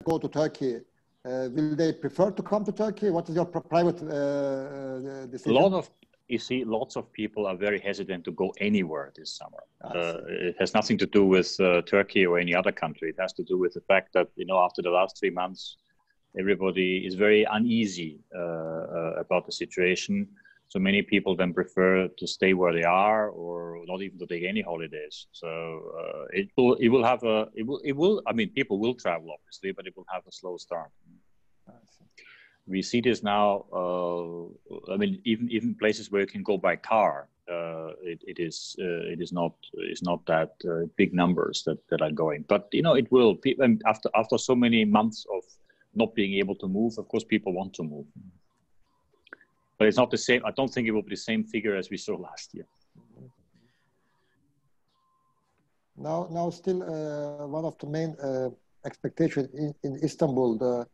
go to Turkey, will they prefer to come to Turkey? What is your private decision? Lots of people are very hesitant to go anywhere this summer. It has nothing to do with Turkey or any other country. It has to do with the fact that, after the last 3 months, everybody is very uneasy about the situation. So many people then prefer to stay where they are, or not even to take any holidays. So people will travel obviously, but it will have a slow start. We see this now. Even places where you can go by car, it is not that big numbers that are going. But it will. After so many months of not being able to move, of course, people want to move. But it's not the same. I don't think it will be the same figure as we saw last year. Now, still one of the main expectations in Istanbul, the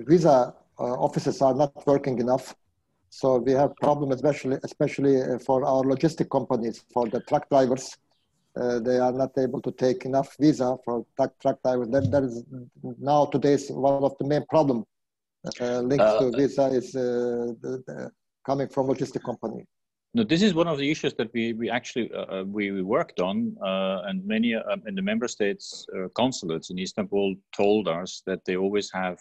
visa offices are not working enough. So we have problem, especially for our logistic companies, for the truck drivers. They are not able to take enough visa for truck drivers. That is now today's one of the main problems. Linked to visa is coming from logistic company. No, this is one of the issues that we actually we worked on, and many in the member states consulates in Istanbul told us that they always have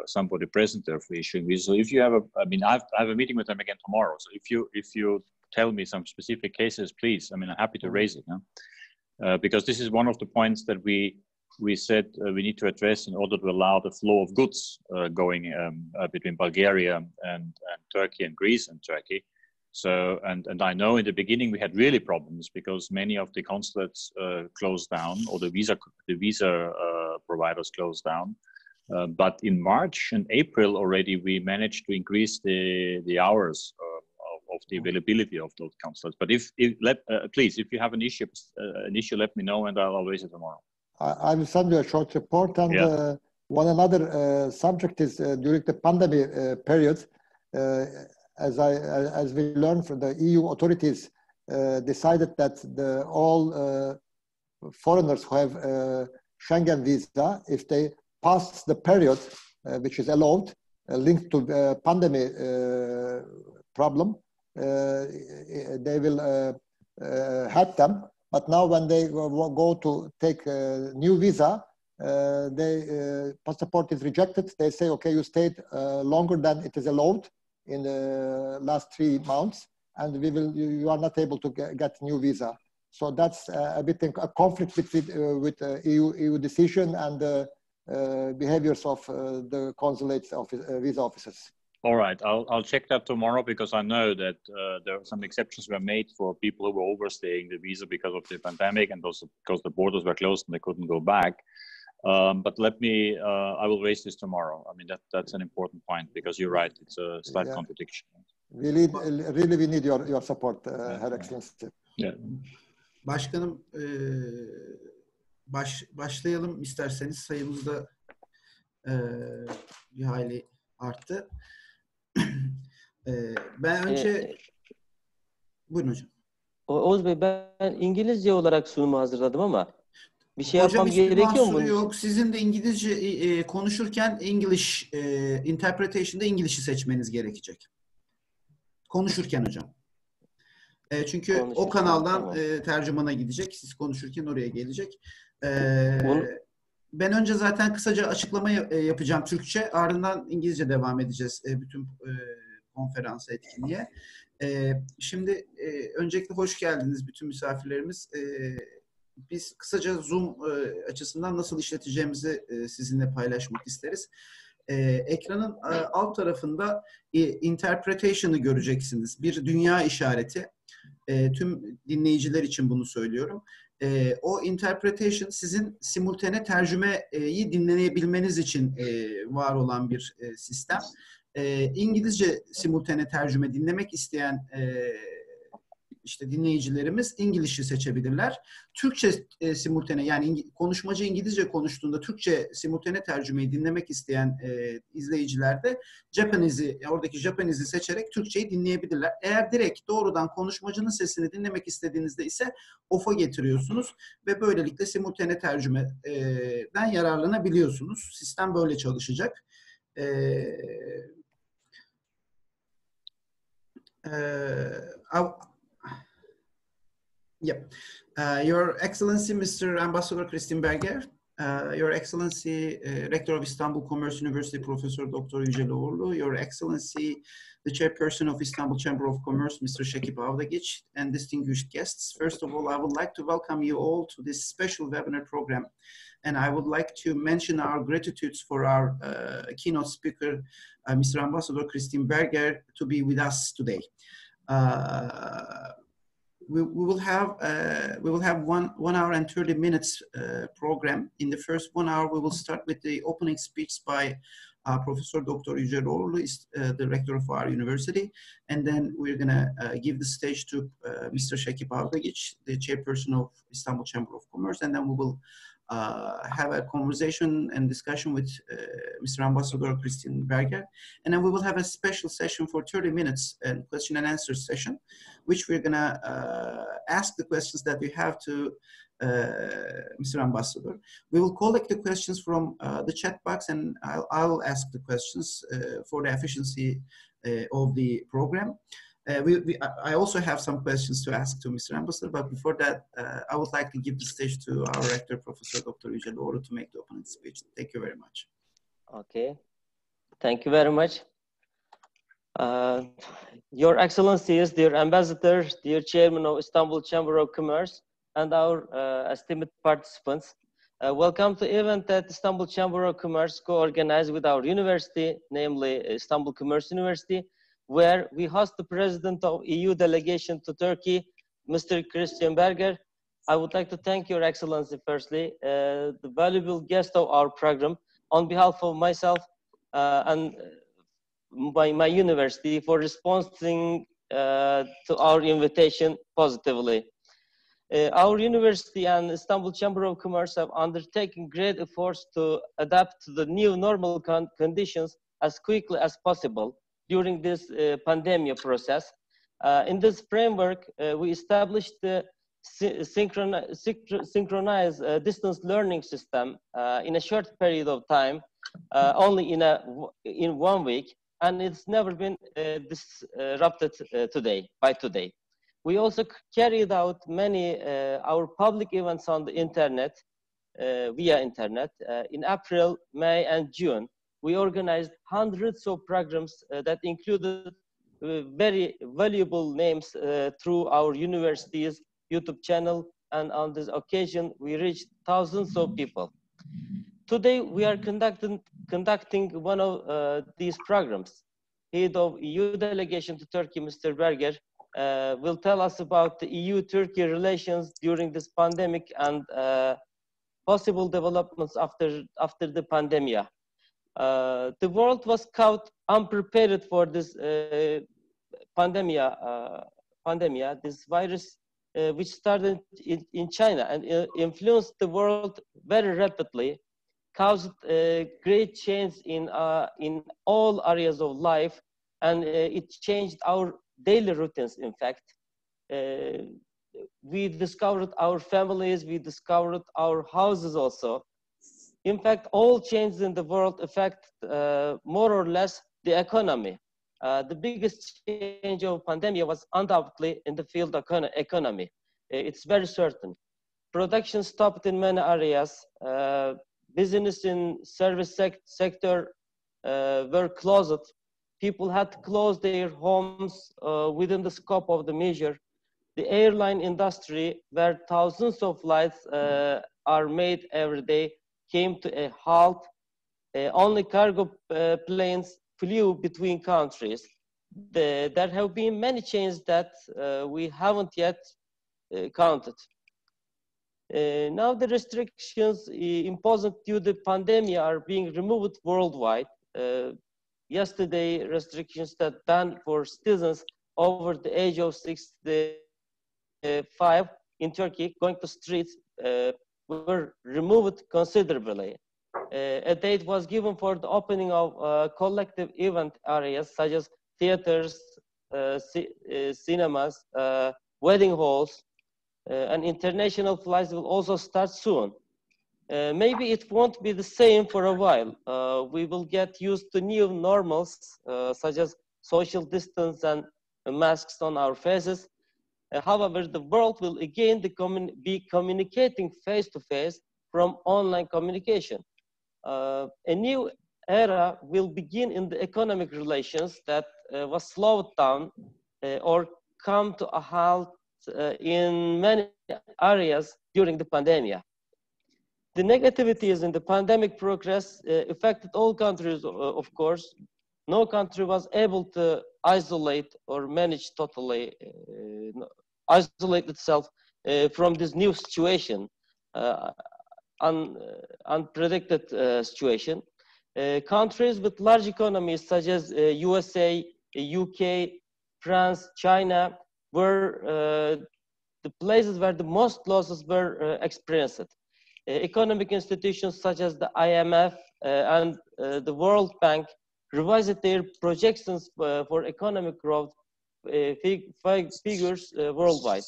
somebody present there for issuing visa. So if you have I have a meeting with them again tomorrow. So if you tell me some specific cases, please. I'm happy to raise it, because this is one of the points that we said we need to address in order to allow the flow of goods going between Bulgaria and Turkey and Greece and Turkey. So, and I know in the beginning we had really problems because many of the consulates closed down, or the visa providers closed down. But in March and April already, we managed to increase the hours of the availability of those consulates. But please, if you have an issue, let me know, and I'll raise it tomorrow. I will send you a short report. And one another subject is during the pandemic period. As we learned from the EU authorities, decided that all foreigners who have Schengen visa, if they pass the period which is allowed, linked to the pandemic problem, they will help them. But now when they go to take a new visa, passport is rejected. They say, okay, you stayed longer than it is allowed in the last 3 months, and you are not able to get new visa. So that's a bit a conflict with EU decision and the behaviors of the consulates visa officers. All right, I'll check that tomorrow, because I know that there are some exceptions were made for people who were overstaying the visa because of the pandemic, and also because the borders were closed and they couldn't go back. But I will raise this tomorrow. That's an important point, because you're right, it's a slight contradiction. We need your support, Her Excellency. Yeah. Başkanım, başlayalım isterseniz, sayımız da bir hayli arttı. Ben önce... Buyurun hocam. Oğuz Bey, ben İngilizce olarak sunumu hazırladım ama bir şey hocam, yapmam gerekiyor mu? Yok. Sizin de İngilizce konuşurken English interpretation'da İngiliz'i seçmeniz gerekecek. Konuşurken hocam. Çünkü o kanaldan tamam, tercümana gidecek. Siz konuşurken oraya gelecek. Ben önce zaten kısaca açıklama yapacağım Türkçe. Ardından İngilizce devam edeceğiz bütün konferans etkinliğe. Şimdi öncelikle hoş geldiniz bütün misafirlerimiz. Biz kısaca Zoom açısından nasıl işleteceğimizi sizinle paylaşmak isteriz. Ekranın alt tarafında interpretation'ı göreceksiniz. Bir dünya işareti. Tüm dinleyiciler için bunu söylüyorum. O interpretation sizin simultane tercümeyi dinleyebilmeniz için var olan bir sistem. İngilizce simultane tercüme dinlemek isteyen işte dinleyicilerimiz İngilizce seçebilirler. Türkçe simultane, yani konuşmacı İngilizce konuştuğunda Türkçe simultane tercümeyi dinlemek isteyen izleyiciler de oradaki Japanese'i seçerek Türkçeyi dinleyebilirler. Eğer direkt doğrudan konuşmacının sesini dinlemek istediğinizde ise off'a getiriyorsunuz ve böylelikle simultane tercümeden yararlanabiliyorsunuz. Sistem böyle çalışacak. Your Excellency, Mr. Ambassador Christine Berger, Your Excellency, Rector of Istanbul Commerce University, Professor Dr. Yücel Oğurlu, Your Excellency, the Chairperson of Istanbul Chamber of Commerce, Mr. Şekib Avdagiç, and distinguished guests. First of all, I would like to welcome you all to this special webinar program. And I would like to mention our gratitudes for our keynote speaker, Mr. Ambassador Christine Berger, to be with us today. We will have 1 hour and 30 minutes program. In the first 1 hour, we will start with the opening speech by Professor Dr. Yücel Oğurlu, the rector of our university, and then we're gonna give the stage to Mr. Şekib Avdagiç, the chairperson of Istanbul Chamber of Commerce, and then we will have a conversation and discussion with Mr. Ambassador Christine Berger, and then we will have a special session for 30 minutes and question and answer session, which we're gonna ask the questions that we have to Mr. Ambassador. We will collect the questions from the chat box, and I'll ask the questions for the efficiency of the program. I also have some questions to ask to Mr. Ambassador, but before that, I would like to give the stage to our rector, Professor Dr. Yücel Oğurlu, to make the opening speech. Thank you very much. Okay, thank you very much. Your Excellencies, dear Ambassador, dear Chairman of Istanbul Chamber of Commerce, and our esteemed participants, welcome to the event that Istanbul Chamber of Commerce co-organized with our university, namely Istanbul Commerce University, where we host the President of EU Delegation to Turkey, Mr. Christian Berger. I would like to thank Your Excellency, firstly, the valuable guest of our program, on behalf of myself and my university, for responding to our invitation positively. Our university and Istanbul Chamber of Commerce have undertaken great efforts to adapt to the new normal conditions as quickly as possible during this pandemic process. In this framework, we established the synchronized distance learning system in a short period of time, only in 1 week, and it's never been disrupted by today. We also carried out many our public events on the internet, via internet. In April, May, and June, we organized hundreds of programs that included very valuable names through our university's YouTube channel, and on this occasion, we reached thousands of people. Today, we are conducting one of these programs. Head of EU Delegation to Turkey, Mr. Berger, will tell us about the EU-Turkey relations during this pandemic and possible developments after the pandemic. The world was caught unprepared for this pandemic, this virus, which started in China and influenced the world very rapidly, caused great change in all areas of life, and it changed our daily routines. In fact, we discovered our families, we discovered our houses also. In fact, all changes in the world affect more or less the economy. The biggest change of pandemic was undoubtedly in the field of economy. It's very certain. Production stopped in many areas. Business in service sector were closed. People had to close their homes within the scope of the measure. The airline industry, where thousands of flights are made every day, came to a halt. Only cargo planes flew between countries. There have been many changes that we haven't yet counted. Now the restrictions imposed due to the pandemic are being removed worldwide. Yesterday, restrictions that banned for citizens over the age of 60 1995 in Turkey, going to streets were removed considerably. A date was given for the opening of collective event areas such as theaters, cinemas, wedding halls, and international flights will also start soon. Maybe it won't be the same for a while. We will get used to new normals, such as social distance and masks on our faces. However, the world will again be communicating face-to-face from online communication. A new era will begin in the economic relations that was slowed down or come to a halt in many areas during the pandemic. The negativities in the pandemic progress affected all countries, of course. No country was able to isolate or manage totally, isolate itself from this new situation, unpredicted situation. Countries with large economies such as USA, UK, France, China were the places where the most losses were experienced. Economic institutions such as the IMF and the World Bank revised their projections for economic growth figures worldwide.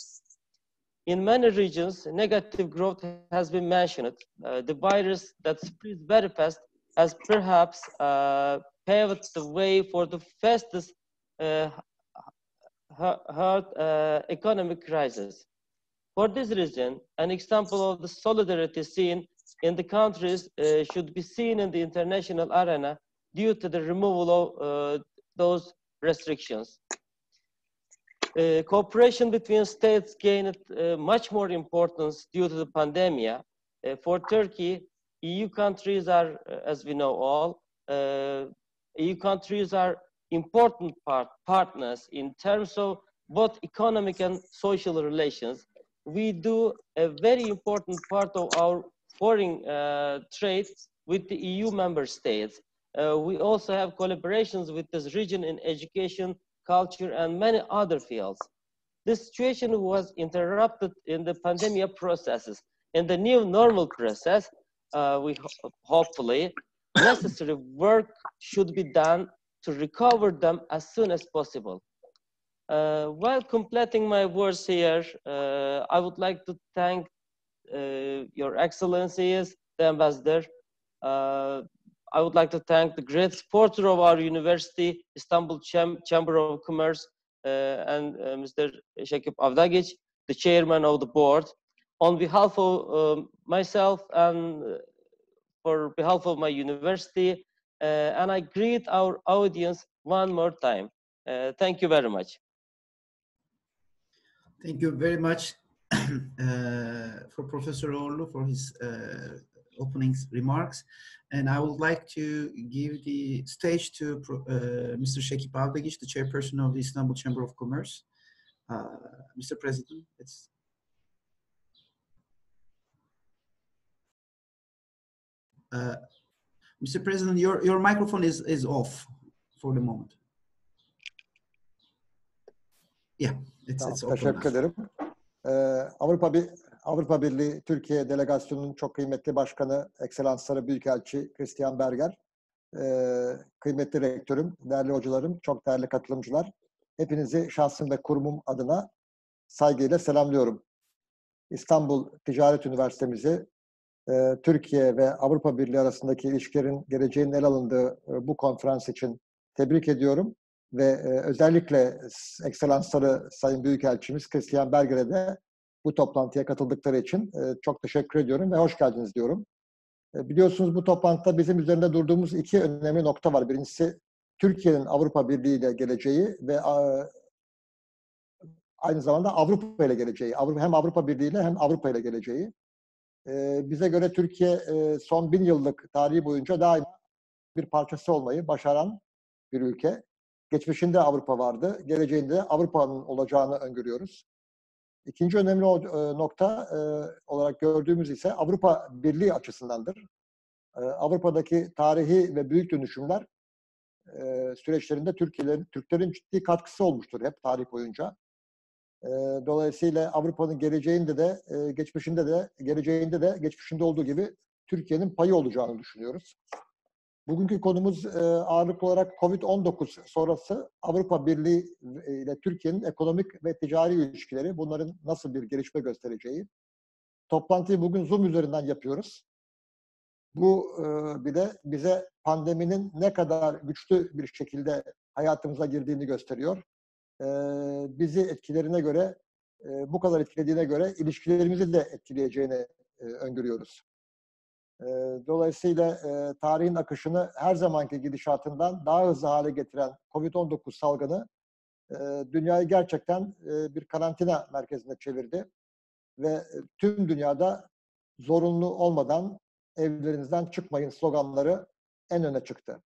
In many regions, negative growth has been mentioned. The virus that spreads very fast has perhaps paved the way for the fastest hard economic crisis. For this reason, an example of the solidarity seen in the countries should be seen in the international arena due to the removal of those restrictions. Cooperation between states gained much more importance due to the pandemic. For Turkey, EU countries are, as we know all, EU countries are important partners in terms of both economic and social relations. We do a very important part of our foreign trade with the EU member states. We also have collaborations with this region in education, culture, and many other fields. This situation was interrupted in the pandemic processes. In the new normal process, hopefully, necessary work should be done to recover them as soon as possible. While completing my words here, I would like to thank Your Excellencies, the Ambassador. I would like to thank the great supporter of our university, Istanbul Chamber of Commerce, and Mr. Şekib Avdagiç, the chairman of the board. On behalf of myself and for behalf of my university, and I greet our audience one more time. Thank you very much. Thank you very much for Professor Oğurlu for his opening remarks. And I would like to give the stage to Mr. Şekib Avdagiç, the chairperson of the Istanbul Chamber of Commerce. Mr. President, it's... Mr. President, your microphone is off for the moment. Yeah, it's open. Teşekkür ederim. Avrupa Birliği Türkiye Delegasyonu'nun çok kıymetli başkanı, Ekselansları Büyükelçi Christian Berger, kıymetli rektörüm, değerli hocalarım, çok değerli katılımcılar, hepinizi şahsım ve kurumum adına saygıyla selamlıyorum. İstanbul Ticaret Üniversitemizi Türkiye ve Avrupa Birliği arasındaki ilişkilerin geleceğinin ele alındığı bu konferans için tebrik ediyorum ve özellikle Ekselansları Sayın Büyükelçimiz Christian Berger'e de bu toplantıya katıldıkları için çok teşekkür ediyorum ve hoş geldiniz diyorum. Biliyorsunuz bu toplantıda bizim üzerinde durduğumuz iki önemli nokta var. Birincisi Türkiye'nin Avrupa Birliği ile geleceği ve aynı zamanda Avrupa ile geleceği. Hem Avrupa Birliği ile hem Avrupa ile geleceği. Bize göre Türkiye son 1000 yıllık tarihi boyunca daima bir parçası olmayı başaran bir ülke. Geçmişinde Avrupa vardı, geleceğinde Avrupa'nın olacağını öngörüyoruz. İkinci önemli nokta olarak gördüğümüz ise Avrupa Birliği açısındandır. Avrupa'daki tarihi ve büyük dönüşümler süreçlerinde Türklerin ciddi katkısı olmuştur hep tarih boyunca. Dolayısıyla Avrupa'nın geleceğinde de, geleceğinde de geçmişinde olduğu gibi Türkiye'nin payı olacağını düşünüyoruz. Bugünkü konumuz ağırlıklı olarak Covid-19 sonrası Avrupa Birliği ile Türkiye'nin ekonomik ve ticari ilişkileri, bunların nasıl bir gelişme göstereceği. Toplantıyı bugün Zoom üzerinden yapıyoruz. Bu bile bize pandeminin ne kadar güçlü bir şekilde hayatımıza girdiğini gösteriyor. Bizi etkilerine göre, bu kadar etkilediğine göre ilişkilerimizi de etkileyeceğini öngörüyoruz. Dolayısıyla tarihin akışını her zamanki gidişatından daha hızlı hale getiren Covid-19 salgını dünyayı gerçekten bir karantina merkezine çevirdi. Ve tüm dünyada zorunlu olmadan evlerinizden çıkmayın sloganları en öne çıktı.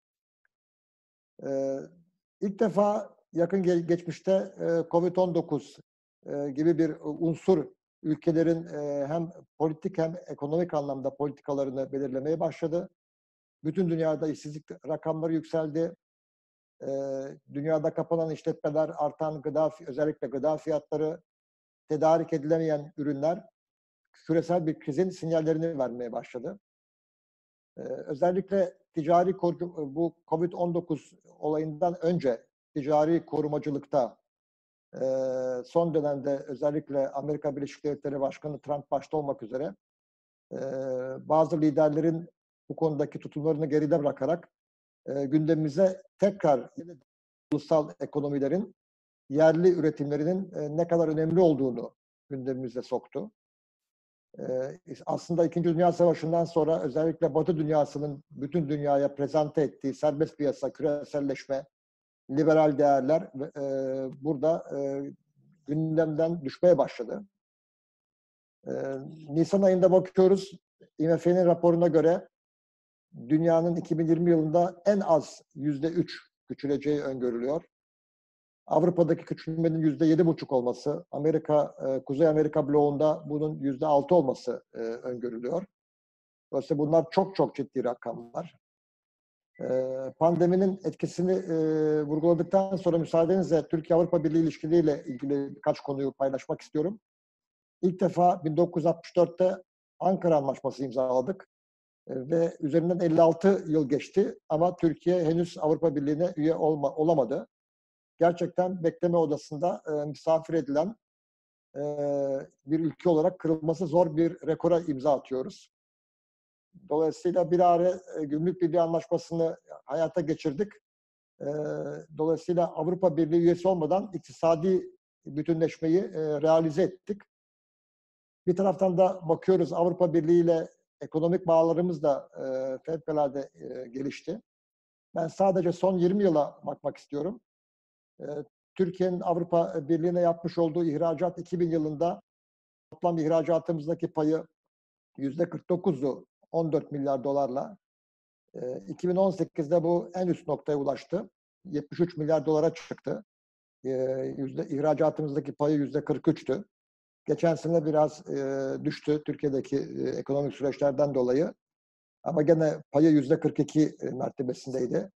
İlk defa yakın geçmişte Covid-19 gibi bir unsur ülkelerin hem politik hem ekonomik anlamda politikalarını belirlemeye başladı. Bütün dünyada işsizlik rakamları yükseldi. Dünyada kapanan işletmeler, artan özellikle gıda fiyatları, tedarik edilemeyen ürünler küresel bir krizin sinyallerini vermeye başladı. Özellikle bu Covid-19 olayından önce ticari korumacılıkta son dönemde özellikle Amerika Birleşik Devletleri Başkanı Trump başta olmak üzere bazı liderlerin bu konudaki tutumlarını geride bırakarak gündemimize tekrar ulusal ekonomilerin, yerli üretimlerinin ne kadar önemli olduğunu gündemimize soktu. Aslında İkinci Dünya Savaşı'ndan sonra özellikle Batı dünyasının bütün dünyaya prezente ettiği serbest piyasa, küreselleşme, liberal değerler burada gündemden düşmeye başladı. Nisan ayında bakıyoruz, IMF'nin raporuna göre dünyanın 2020 yılında en az %3 küçüleceği öngörülüyor. Avrupa'daki küçülmenin %7,5 olması, Kuzey Amerika bloğunda bunun %6 olması öngörülüyor. Dolayısıyla bunlar çok çok ciddi rakamlar. Pandeminin etkisini vurguladıktan sonra müsaadenizle Türkiye-Avrupa Birliği ilişkileriyle ilgili birkaç konuyu paylaşmak istiyorum. İlk defa 1964'te Ankara Anlaşması imzaladık ve üzerinden 56 yıl geçti ama Türkiye henüz Avrupa Birliği'ne üye olamadı. Gerçekten bekleme odasında misafir edilen bir ülke olarak kırılması zor bir rekora imza atıyoruz. Dolayısıyla bir ara Gümrük Birliği Anlaşması'nı hayata geçirdik. Dolayısıyla Avrupa Birliği üyesi olmadan iktisadi bütünleşmeyi realize ettik. Bir taraftan da bakıyoruz Avrupa Birliği ile ekonomik bağlarımız da fevkalade gelişti. Ben sadece son 20 yıla bakmak istiyorum. Türkiye'nin Avrupa Birliği'ne yapmış olduğu ihracat 2000 yılında toplam ihracatımızdaki payı %49'du, 14 milyar dolarla. 2018'de bu en üst noktaya ulaştı. 73 milyar dolara çıktı. İhracatımızdaki payı %43'tü. Geçen sene biraz düştü Türkiye'deki ekonomik süreçlerden dolayı. Ama gene payı %42 mertebesindeydi.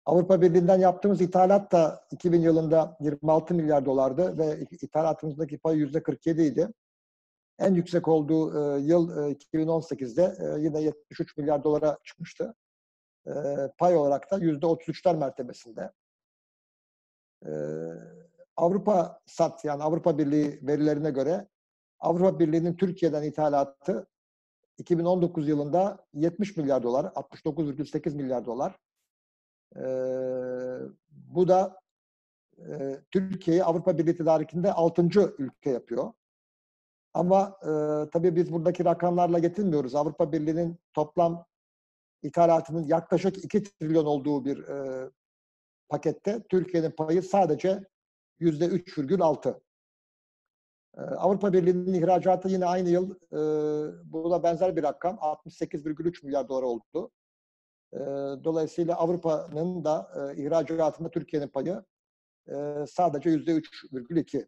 Avrupa Birliği'nden yaptığımız ithalat da 2000 yılında 26 milyar dolardı ve ithalatımızdaki payı %47 idi. En yüksek olduğu yıl 2018'de yine 73 milyar dolara çıkmıştı. Pay olarak da %33'ler mertebesinde. Avrupa SAT yani Avrupa Birliği verilerine göre Avrupa Birliği'nin Türkiye'den ithalatı 2019 yılında 70 milyar dolar, 69,8 milyar dolar. Bu da Türkiye'yi Avrupa Birliği tedarikinde 6. ülke yapıyor. Ama tabii biz buradaki rakamlarla yetinmiyoruz. Avrupa Birliği'nin toplam ithalatının yaklaşık 2 trilyon olduğu bir pakette Türkiye'nin payı sadece %3,6. Avrupa Birliği'nin ihracatı yine aynı yıl buna benzer bir rakam 68,3 milyar dolar oldu. Dolayısıyla Avrupa'nın da ihracatında Türkiye'nin payı sadece %3,2.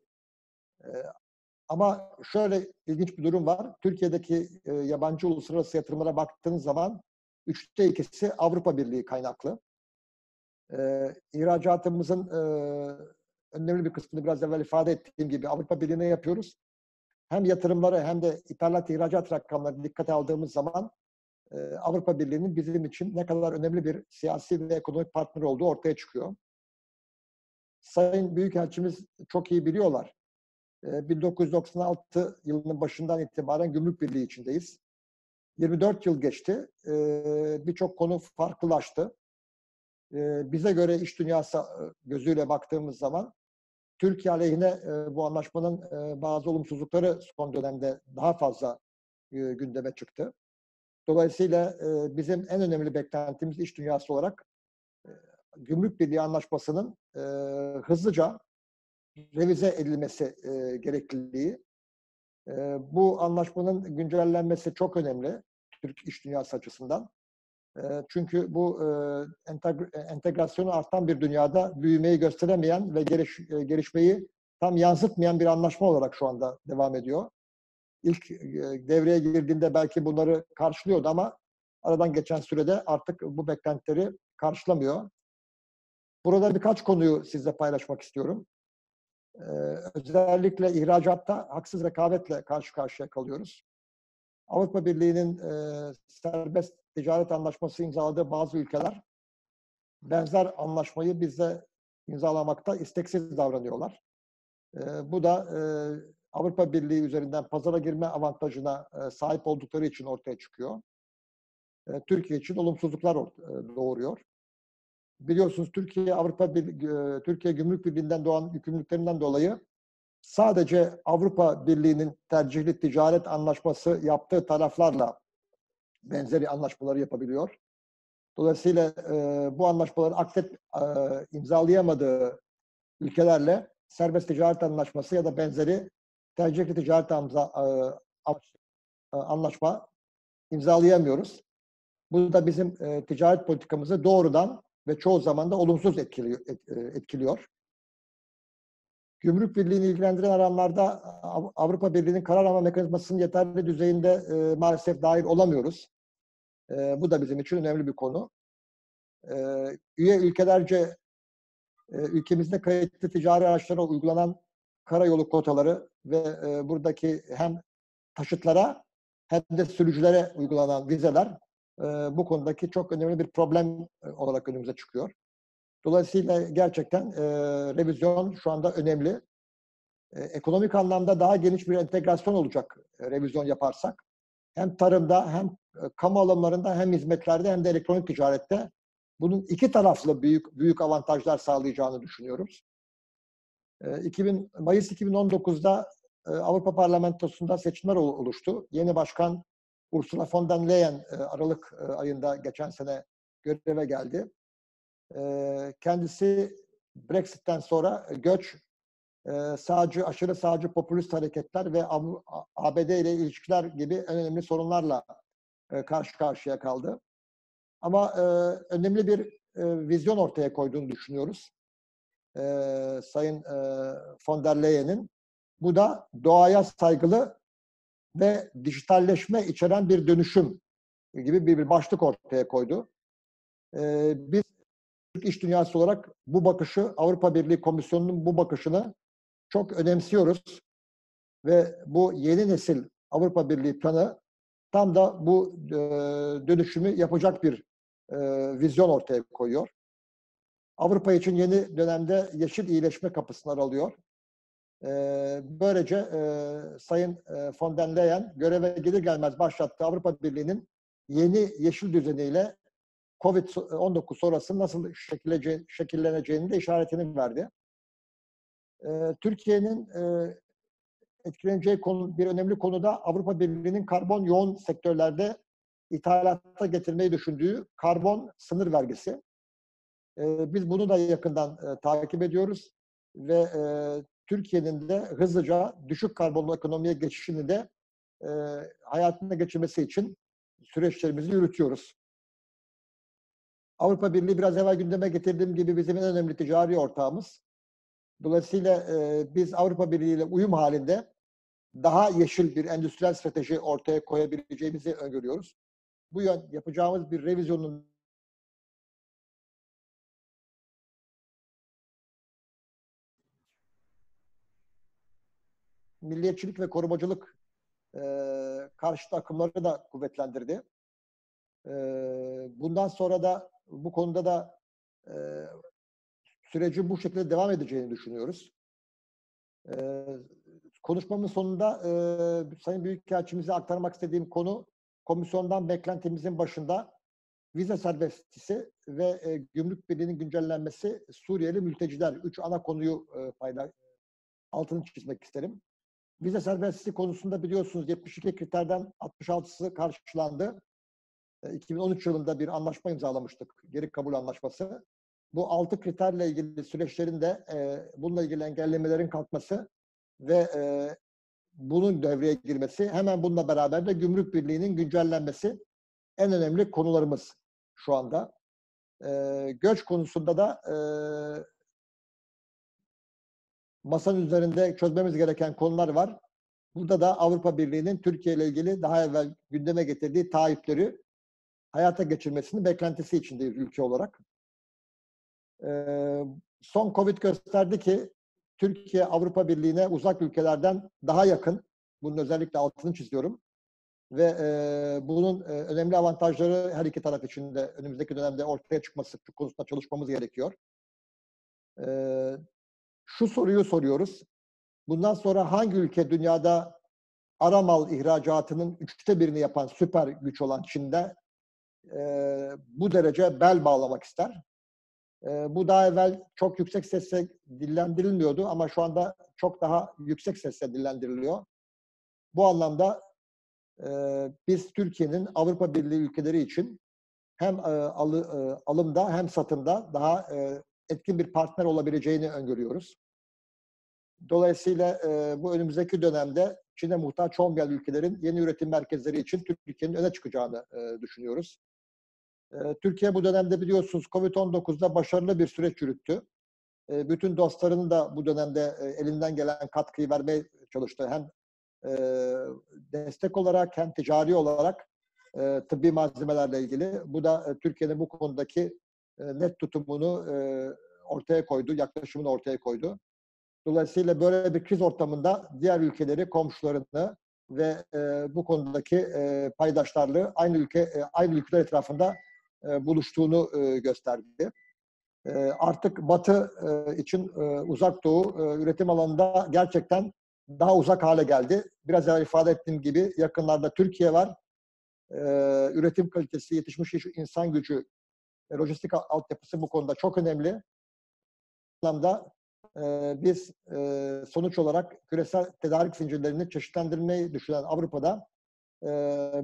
Ama şöyle ilginç bir durum var. Türkiye'deki yabancı uluslararası yatırımlara baktığınız zaman 3'te 2'si Avrupa Birliği kaynaklı. İhracatımızın önemli bir kısmını biraz evvel ifade ettiğim gibi Avrupa Birliği'ne yapıyoruz. Hem yatırımları hem de ithalat ihracat rakamlarını dikkate aldığımız zaman Avrupa Birliği'nin bizim için ne kadar önemli bir siyasi ve ekonomik partner olduğu ortaya çıkıyor. Sayın Büyükelçimiz çok iyi biliyorlar. 1996 yılının başından itibaren Gümrük Birliği içindeyiz. 24 yıl geçti. Birçok konu farklılaştı. Bize göre iş dünyası gözüyle baktığımız zaman Türkiye aleyhine bu anlaşmanın bazı olumsuzlukları son dönemde daha fazla gündeme çıktı. Dolayısıyla bizim en önemli beklentimiz iş dünyası olarak Gümrük Birliği Anlaşması'nın hızlıca revize edilmesi gerekliliği. Bu anlaşmanın güncellenmesi çok önemli Türk iş dünyası açısından. Çünkü bu entegrasyonu artan bir dünyada büyümeyi gösteremeyen ve gelişmeyi tam yansıtmayan bir anlaşma olarak şu anda devam ediyor. İlk devreye girdiğinde belki bunları karşılıyordu ama aradan geçen sürede artık bu beklentileri karşılamıyor. Burada birkaç konuyu sizle paylaşmak istiyorum. Özellikle ihracatta haksız rekabetle karşı karşıya kalıyoruz. Avrupa Birliği'nin serbest ticaret anlaşması imzaladığı bazı ülkeler benzer anlaşmayı bizle imzalamakta isteksiz davranıyorlar. Bu da Avrupa Birliği üzerinden pazara girme avantajına sahip oldukları için ortaya çıkıyor. Türkiye için olumsuzluklar doğuruyor. Biliyorsunuz Türkiye Gümrük Birliği'nden doğan yükümlülüklerinden dolayı sadece Avrupa Birliği'nin tercihli ticaret anlaşması yaptığı taraflarla benzeri anlaşmaları yapabiliyor. Dolayısıyla bu anlaşmaları imzalayamadığı ülkelerle serbest ticaret anlaşması ya da benzeri tercihli ticaret anlaşma imzalayamıyoruz. Bu da bizim ticaret politikamızı doğrudan ve çoğu zaman da olumsuz etkiliyor. Gümrük Birliği'ni ilgilendiren alanlarda Avrupa Birliği'nin karar alma mekanizmasının yeterli düzeyinde maalesef dahil olamıyoruz. Bu da bizim için önemli bir konu. Üye ülkelerce ülkemizde kayıtlı ticari araçlara uygulanan karayolu kotaları ve buradaki hem taşıtlara hem de sürücülere uygulanan vizeler bu konudaki çok önemli bir problem olarak önümüze çıkıyor. Dolayısıyla gerçekten revizyon şu anda önemli. Ekonomik anlamda daha geniş bir entegrasyon olacak revizyon yaparsak. Hem tarımda hem kamu alanlarında hem hizmetlerde hem de elektronik ticarette bunun iki taraflı büyük avantajlar sağlayacağını düşünüyoruz. Mayıs 2019'da Avrupa Parlamentosu'nda seçimler oluştu. Yeni başkan Ursula von der Leyen Aralık ayında geçen sene göreve geldi. Kendisi Brexit'ten sonra göç, aşırı sağcı popülist hareketler ve ABD ile ilişkiler gibi en önemli sorunlarla karşı karşıya kaldı. Ama önemli bir vizyon ortaya koyduğunu düşünüyoruz. Sayın von der Leyen'in. Bu da doğaya saygılı ve dijitalleşme içeren bir dönüşüm gibi bir başlık ortaya koydu. Biz Türk iş dünyası olarak bu bakışı, Avrupa Birliği Komisyonu'nun bu bakışını çok önemsiyoruz. Ve bu yeni nesil Avrupa Birliği planı tam da bu dönüşümü yapacak bir vizyon ortaya koyuyor. Avrupa için yeni dönemde yeşil iyileşme kapısını aralıyor. Böylece Sayın von der Leyen göreve gelir gelmez başlattığı Avrupa Birliği'nin yeni yeşil düzeniyle Covid-19 sonrası nasıl şekilleneceğinin de işaretini verdi. Türkiye'nin etkileneceği bir önemli konuda Avrupa Birliği'nin karbon yoğun sektörlerde ithalata getirmeyi düşündüğü karbon sınır vergisi. Biz bunu da yakından takip ediyoruz ve Türkiye'nin de hızlıca düşük karbonlu ekonomiye geçişini de hayatına geçirmesi için süreçlerimizi yürütüyoruz. Avrupa Birliği biraz evvel gündeme getirdiğim gibi bizim en önemli ticari ortağımız. Dolayısıyla biz Avrupa Birliği ile uyum halinde daha yeşil bir endüstriyel strateji ortaya koyabileceğimizi öngörüyoruz. Bu yapacağımız bir revizyonun milliyetçilik ve korumacılık karşıtı akımları da kuvvetlendirdi. Bundan sonra da bu konuda da sürecin bu şekilde devam edeceğini düşünüyoruz. Konuşmamın sonunda Sayın Büyükelçimize aktarmak istediğim konu, komisyondan beklentimizin başında vize serbestisi ve gümrük birliğinin güncellenmesi, Suriyeli mülteciler. 3 ana konuyu altını çizmek isterim. Vize serbestisi konusunda biliyorsunuz 72 kriterden 66'sı karşılandı. 2013 yılında bir anlaşma imzalamıştık, geri kabul anlaşması. Bu 6 kriterle ilgili süreçlerin de bununla ilgili engellemelerin kalkması ve bunun devreye girmesi, hemen bununla beraber de gümrük birliğinin güncellenmesi en önemli konularımız şu anda. Göç konusunda da masanın üzerinde çözmemiz gereken konular var. Burada da Avrupa Birliği'nin Türkiye ile ilgili daha evvel gündeme getirdiği taahhütleri hayata geçirmesinin beklentisi içindeyiz ülke olarak. Son Covid gösterdi ki Türkiye Avrupa Birliği'ne uzak ülkelerden daha yakın. Bunun özellikle altını çiziyorum. Ve bunun önemli avantajları her iki taraf için de önümüzdeki dönemde ortaya çıkması konusunda çalışmamız gerekiyor. Şu soruyu soruyoruz. Bundan sonra hangi ülke dünyada ara mal ihracatının 1/3'ini yapan süper güç olan Çin'de bu derece bel bağlamak ister? Bu daha evvel çok yüksek sesle dillendirilmiyordu ama şu anda çok daha yüksek sesle dillendiriliyor. Bu anlamda biz Türkiye'nin Avrupa Birliği ülkeleri için hem alımda hem satımda daha etkin bir partner olabileceğini öngörüyoruz. Dolayısıyla bu önümüzdeki dönemde Çin'e muhtaç olmayan ülkelerin yeni üretim merkezleri için Türkiye'nin öne çıkacağını düşünüyoruz. Türkiye bu dönemde biliyorsunuz Covid-19'da başarılı bir süreç yürüttü. Bütün dostlarının da bu dönemde elinden gelen katkıyı vermeye çalıştı. Hem destek olarak hem ticari olarak tıbbi malzemelerle ilgili. Bu da Türkiye'nin bu konudaki net tutumunu ortaya koydu, yaklaşımını ortaya koydu. Dolayısıyla böyle bir kriz ortamında diğer ülkeleri, komşularını ve bu konudaki paydaşlarlığı aynı ülkeler etrafında buluştuğunu gösterdi. Artık Batı için Uzak Doğu üretim alanında gerçekten daha uzak hale geldi. Biraz evvel ifade ettiğim gibi yakınlarda Türkiye var. Üretim kalitesi, yetişmiş insan gücü, lojistik altyapısı bu konuda çok önemli. Bu anlamda biz sonuç olarak küresel tedarik zincirlerini çeşitlendirmeyi düşünen Avrupa'da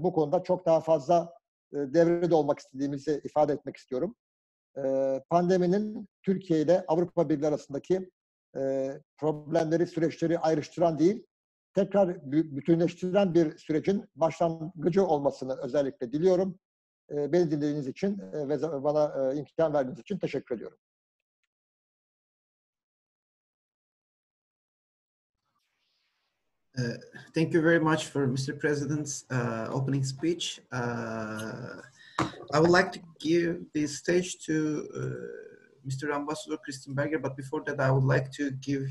bu konuda çok daha fazla devrede olmak istediğimizi ifade etmek istiyorum. Pandeminin Türkiye ile Avrupa Birliği arasındaki problemleri, süreçleri ayrıştıran değil, tekrar bütünleştiren bir sürecin başlangıcı olmasını özellikle diliyorum. Beni dinlediğiniz için ve bana imkan verdiğiniz için teşekkür ediyorum. Thank you very much for Mr. President's opening speech. I would like to give the stage to Mr. Ambassador Christian Berger, but before that I would like to give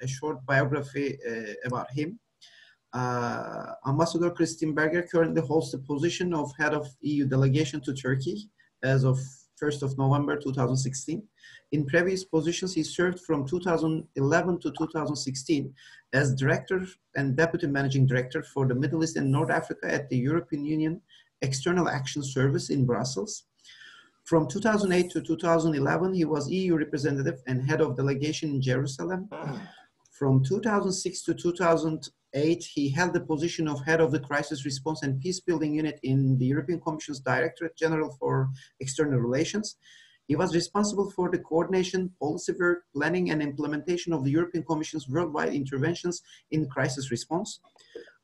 a short biography about him. Ambassador Christian Berger currently holds the position of Head of EU Delegation to Turkey as of 1st of November 2016. In previous positions, he served from 2011 to 2016 as Director and Deputy Managing Director for the Middle East and North Africa at the European Union External Action Service in Brussels. From 2008 to 2011, he was EU representative and head of delegation in Jerusalem. From 2006 to 2008, he held the position of head of the Crisis Response and Peacebuilding Unit in the European Commission's Directorate General for External Relations. He was responsible for the coordination, policy work, planning, and implementation of the European Commission's worldwide interventions in crisis response,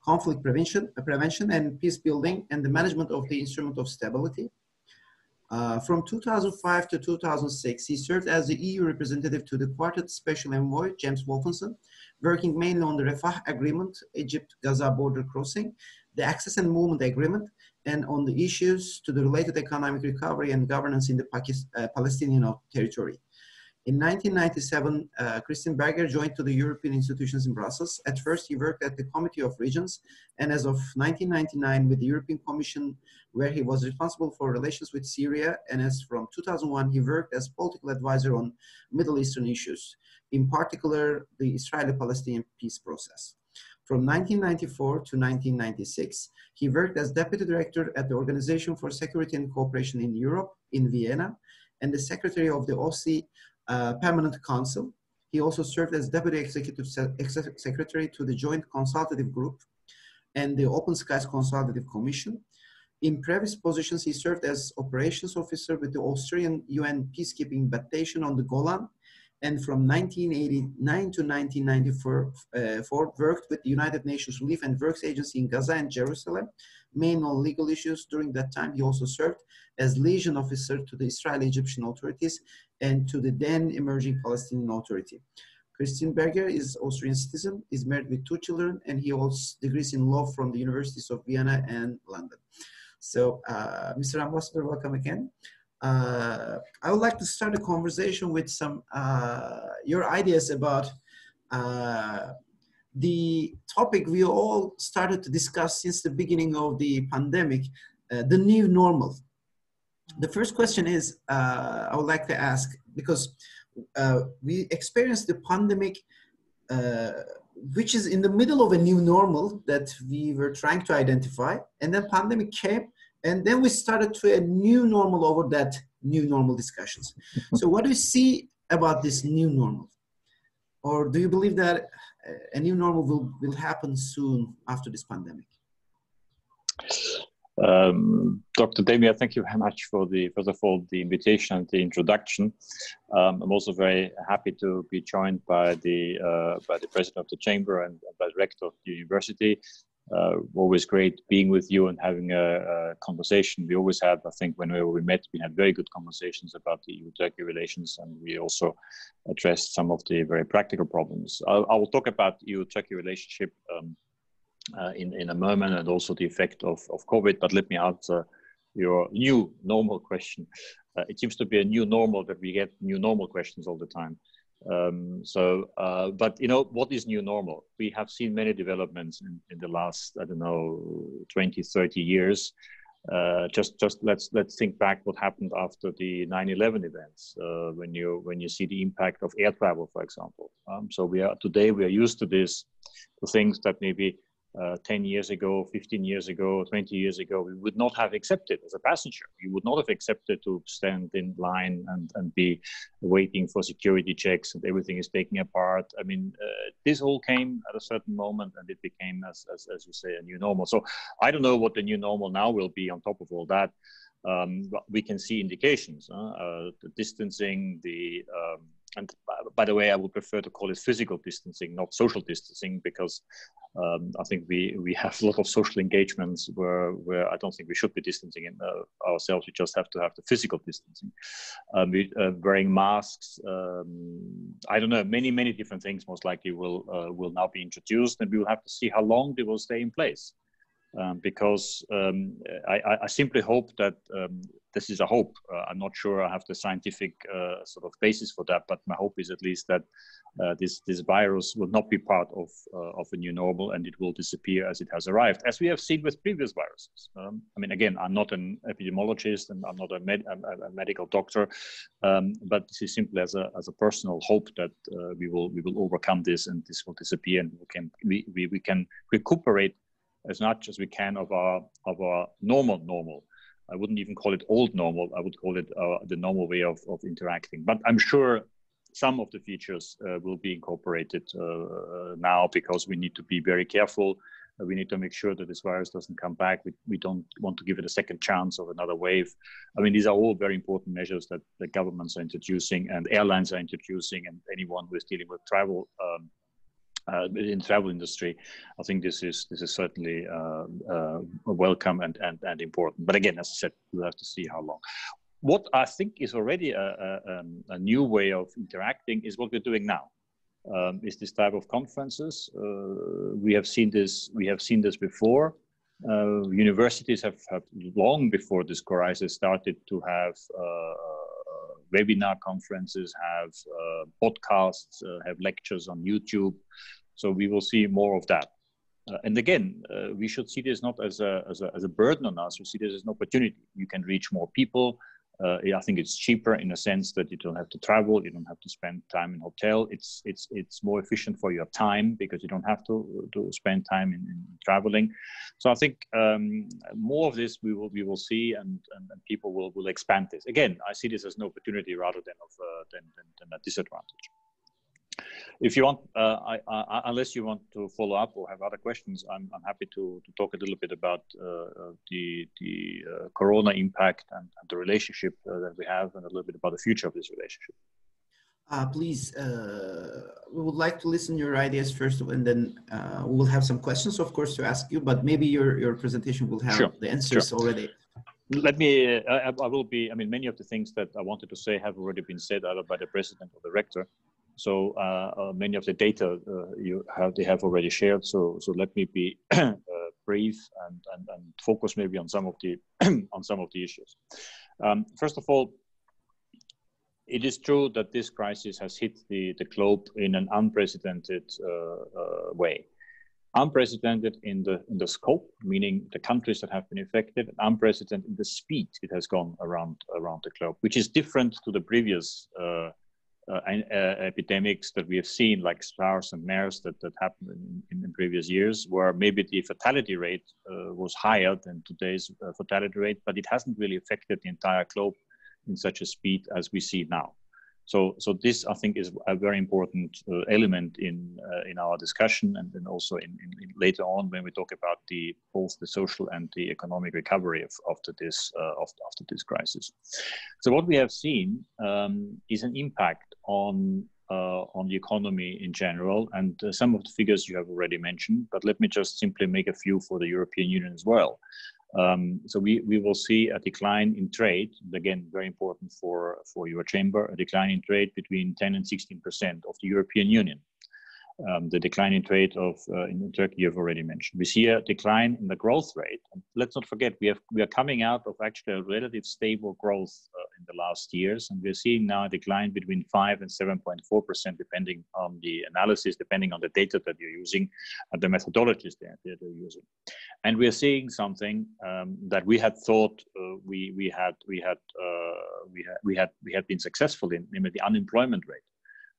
conflict prevention and peace building, and the management of the Instrument of Stability. From 2005 to 2006, he served as the EU representative to the Quartet Special Envoy, James Wolfenson, working mainly on the Rafah Agreement, Egypt-Gaza border crossing, the Access and Movement Agreement, and on the issues to the related economic recovery and governance in the Palestinian territory. In 1997, Christian Berger joined to the European institutions in Brussels. At first, he worked at the Committee of Regions, and as of 1999 with the European Commission, where he was responsible for relations with Syria, and as from 2001, he worked as political advisor on Middle Eastern issues, in particular, the Israeli-Palestinian peace process. From 1994 to 1996, he worked as Deputy Director at the Organization for Security and Cooperation in Europe in Vienna, and the Secretary of the OSCE Permanent Council. He also served as Deputy Executive Secretary to the Joint Consultative Group and the Open Skies Consultative Commission. In previous positions, he served as Operations Officer with the Austrian UN Peacekeeping Battalion on the Golan, and from 1989 to 1994, worked with the United Nations Relief and Works Agency in Gaza and Jerusalem, mainly on legal issues. During that time, he also served as liaison officer to the Israeli-Egyptian authorities and to the then emerging Palestinian Authority. Christian Berger is Austrian citizen, is married with 2 children, and he holds degrees in law from the Universities of Vienna and London. So, Mr. Ambassador, welcome again. I would like to start a conversation with some your ideas about the topic we all started to discuss since the beginning of the pandemic, the new normal. The first question is, I would like to ask, because we experienced the pandemic, which is in the middle of a new normal that we were trying to identify, and then pandemic came, and then we started to a new normal over that new normal discussions. So what do you see about this new normal? Or do you believe that a new normal will happen soon after this pandemic? Dr. Demir, thank you very much for first of all, the invitation and the introduction. I'm also very happy to be joined by the president of the chamber and by the rector of the university. Always great being with you and having a conversation. We always had, I think, whenever we met, we had very good conversations about the EU-Turkey relations, and we also addressed some of the very practical problems. I will talk about EU-Turkey relationship in a moment, and also the effect of COVID, but let me answer your new normal question. It seems to be a new normal that we get new normal questions all the time. But you know, what is new normal? We have seen many developments in the last, I don't know, 20, 30 years. Just let's think back what happened after the 9/11 events, when you see the impact of air travel, for example. So today we are used to this, to things that maybe 10 years ago, 15 years ago, 20 years ago, we would not have accepted as a passenger. We would not have accepted to stand in line and be waiting for security checks and everything is taken apart. I mean, this all came at a certain moment and it became, as you say, a new normal. So I don't know what the new normal now will be on top of all that. But we can see indications, the distancing, and by the way, I would prefer to call it physical distancing, not social distancing, because I think we have a lot of social engagements where I don't think we should be distancing ourselves. We just have to have the physical distancing. Wearing masks, I don't know, many different things most likely will now be introduced, and we will have to see how long they will stay in place. Because I simply hope that this is a hope. I'm not sure I have the scientific sort of basis for that, but my hope is at least that this virus will not be part of a new normal and it will disappear as it has arrived, as we have seen with previous viruses. I mean, again, I'm not an epidemiologist and I'm not a medical doctor, but this is simply as a personal hope that we will overcome this and this will disappear and we can recuperate as much as we can of our normal. I wouldn't even call it old normal. I would call it the normal way of interacting. But I'm sure some of the features will be incorporated now, because we need to be very careful. We need to make sure that this virus doesn't come back. We don't want to give it a second chance of another wave. I mean, these are all very important measures that the governments are introducing and airlines are introducing, and anyone who is dealing with travel in the travel industry. I think this is certainly welcome and important. But again, as I said, we'll have to see how long. What I think is already a new way of interacting is what we're doing now. Is this type of conferences? We have seen this before. Universities have long before this crisis started to have webinar conferences, have podcasts, have lectures on YouTube. So we will see more of that. And again, we should see this not as a burden on us. We see this as an opportunity. You can reach more people. I think it's cheaper in a sense that you don't have to travel. You don't have to spend time in hotel. It's more efficient for your time because you don't have to spend time in traveling. So I think more of this we will see, and people will expand this. Again, I see this as an opportunity rather than a disadvantage. If you want, unless you want to follow up or have other questions, I'm happy to talk a little bit about the Corona impact and the relationship that we have, and a little bit about the future of this relationship. Please, we would like to listen to your ideas first, and then we will have some questions, of course, to ask you. But maybe your presentation will have the answers already. Let me. I will be. I mean, many of the things that I wanted to say have already been said either by the president or the rector. So many of the data they have already shared. So let me be brief and focus maybe on some of the issues. First of all, it is true that this crisis has hit the globe in an unprecedented way. Unprecedented in the scope, meaning the countries that have been affected, and unprecedented in the speed it has gone around the globe, which is different to the previous epidemics that we have seen, like SARS and MERS, that happened in previous years, where maybe the fatality rate was higher than today's fatality rate, but it hasn't really affected the entire globe in such a speed as we see now. So this, I think, is a very important element in our discussion, and then also in later on when we talk about both the social and the economic recovery after this crisis. So what we have seen is an impact on the economy in general, and some of the figures you have already mentioned. But let me just simply make a few for the European Union as well. So we will see a decline in trade, again, very important for your chamber, a decline in trade between 10 and 16% of the European Union. The decline in trade in Turkey you've already mentioned. We see a decline in the growth rate. And let's not forget, we are coming out of actually a relative stable growth in the last years, and we're seeing now a decline between 5 and 7.4%, depending on the analysis, depending on the data that you're using, and the methodologies that they're using. And we're seeing something that we had thought we had been successful in, namely the unemployment rate.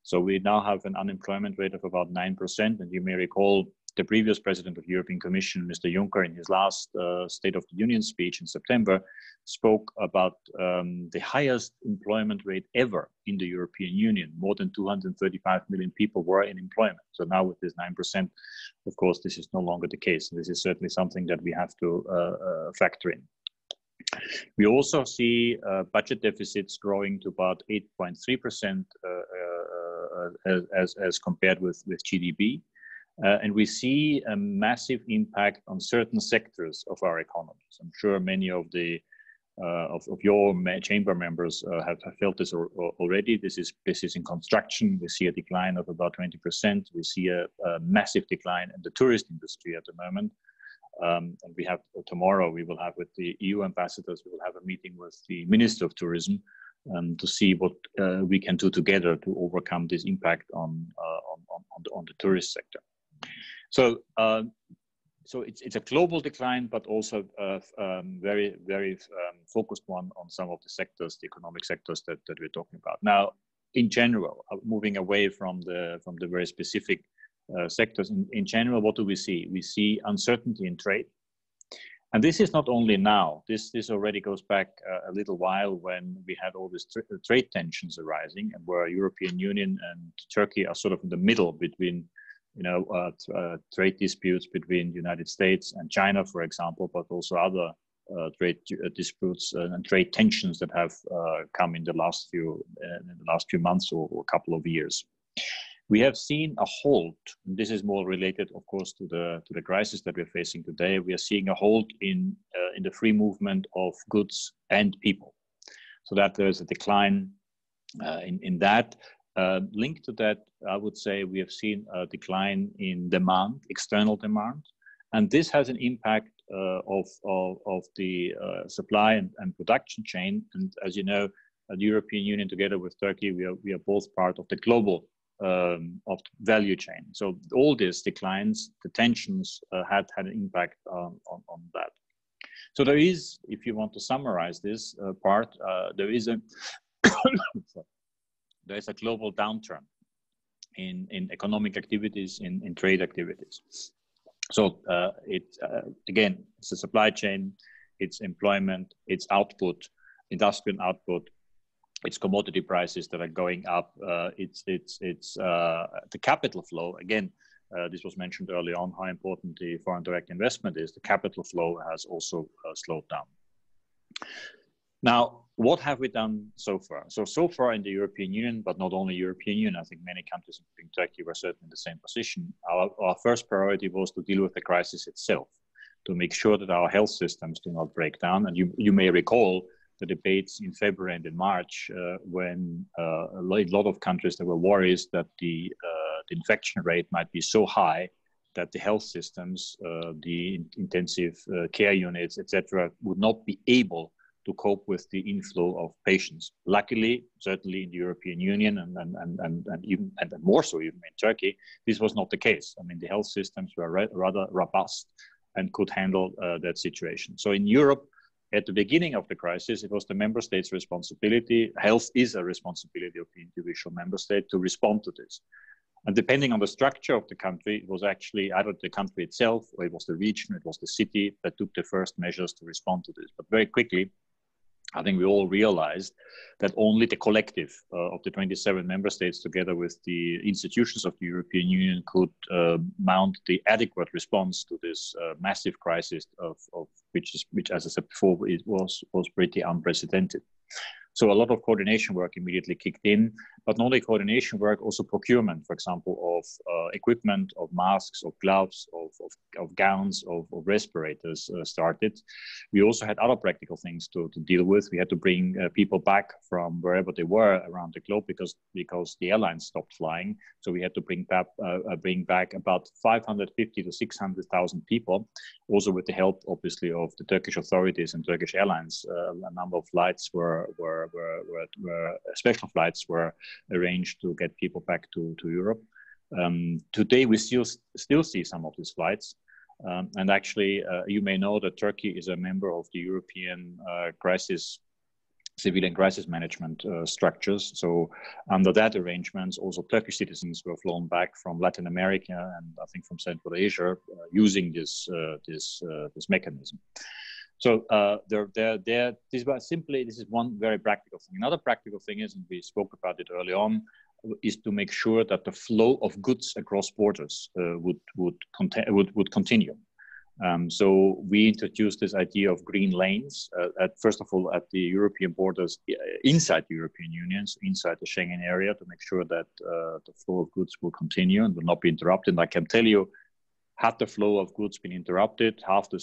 So we now have an unemployment rate of about 9%, and you may recall the previous president of the European Commission, Mr. Juncker, in his last State of the Union speech in September, spoke about the highest employment rate ever in the European Union. More than 235 million people were in employment. So now with this 9%, of course, this is no longer the case. This is certainly something that we have to factor in. We also see budget deficits growing to about 8.3% as compared with GDP. And we see a massive impact on certain sectors of our economies. I'm sure many of your chamber members have felt this already. This is in construction. We see a decline of about 20%. We see a massive decline in the tourist industry at the moment. And we have tomorrow, we will have with the EU ambassadors, we will have a meeting with the Minister of Tourism to see what we can do together to overcome this impact on the tourist sector. So it's a global decline, but also very, very focused one on some of the sectors, the economic sectors that we're talking about. Now, in general, moving away from the very specific sectors, in general, what do we see? We see uncertainty in trade. And this is not only now, this already goes back a little while when we had all these trade tensions arising, and where European Union and Turkey are sort of in the middle between, trade disputes between the United States and China, for example, but also other trade disputes and trade tensions that have come in the last few months or a couple of years. We have seen a halt, and this is more related, of course, to the crisis that we're facing today. We are seeing a halt in the free movement of goods and people, so that there's a decline in that. Linked to that, I would say we have seen a decline in demand, external demand, and this has an impact of the supply and production chain. And as you know, the European Union together with Turkey, we are both part of the global of the value chain. So all this declines, the tensions had an impact on that. So there is, if you want to summarize this part, there is a there is a global downturn in economic activities, in trade activities. So again, it's a supply chain, it's employment, it's output, industrial output, it's commodity prices that are going up, it's the capital flow. Again, this was mentioned early on, how important the foreign direct investment is. The capital flow has also slowed down. Now, what have we done so far? So far in the European Union, but not only European Union, I think many countries, including Turkey, were certainly in the same position. Our first priority was to deal with the crisis itself, to make sure that our health systems do not break down. And you may recall the debates in February and in March when a lot of countries, there were worries that the infection rate might be so high that the health systems, the intensive care units, etc., would not be able to cope with the inflow of patients. Luckily, certainly in the European Union and even more so even in Turkey, this was not the case. I mean, the health systems were rather robust and could handle that situation. So in Europe, at the beginning of the crisis, it was the member states' responsibility. Health is a responsibility of the individual member state to respond to this. And depending on the structure of the country, it was actually either the country itself, or it was the region, it was the city that took the first measures to respond to this. But very quickly, I think we all realized that only the collective of the 27 member states, together with the institutions of the European Union, could mount the adequate response to this massive crisis which, as I said before, it was pretty unprecedented. So a lot of coordination work immediately kicked in, but not only coordination work, also procurement, for example, of equipment, of masks, of gloves, of gowns, of respirators started. We also had other practical things to deal with. We had to bring people back from wherever they were around the globe because the airlines stopped flying. So we had to bring back about 550 to 600,000 people, also with the help, obviously, of the Turkish authorities and Turkish Airlines. A number of flights special flights were arranged to get people back to Europe. Today, we still see some of these flights. And actually, you may know that Turkey is a member of the European civilian crisis management structures. So under that arrangements, also Turkish citizens were flown back from Latin America and I think from Central Asia using this mechanism. So this is one very practical thing. Another practical thing is, and we spoke about it early on, is to make sure that the flow of goods across borders would continue. So we introduced this idea of green lanes, first of all, at the European borders inside the European Union, so inside the Schengen area, to make sure that the flow of goods will continue and will not be interrupted. And I can tell you, had the flow of goods been interrupted, half the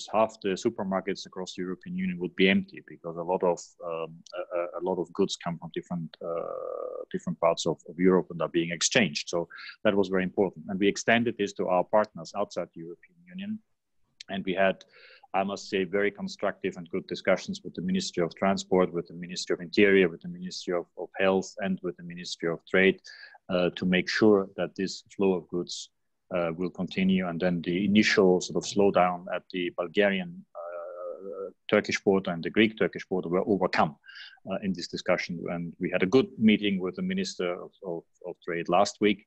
supermarkets across the European Union would be empty, because a lot of goods come from different parts of Europe and are being exchanged. So that was very important. And we extended this to our partners outside the European Union. And we had, I must say, very constructive and good discussions with the Ministry of Transport, with the Ministry of Interior, with the Ministry of Health, and with the Ministry of Trade to make sure that this flow of goods will continue. And then the initial sort of slowdown at the Bulgarian Turkish border and the Greek-Turkish border were overcome in this discussion. And we had a good meeting with the Minister of Trade last week,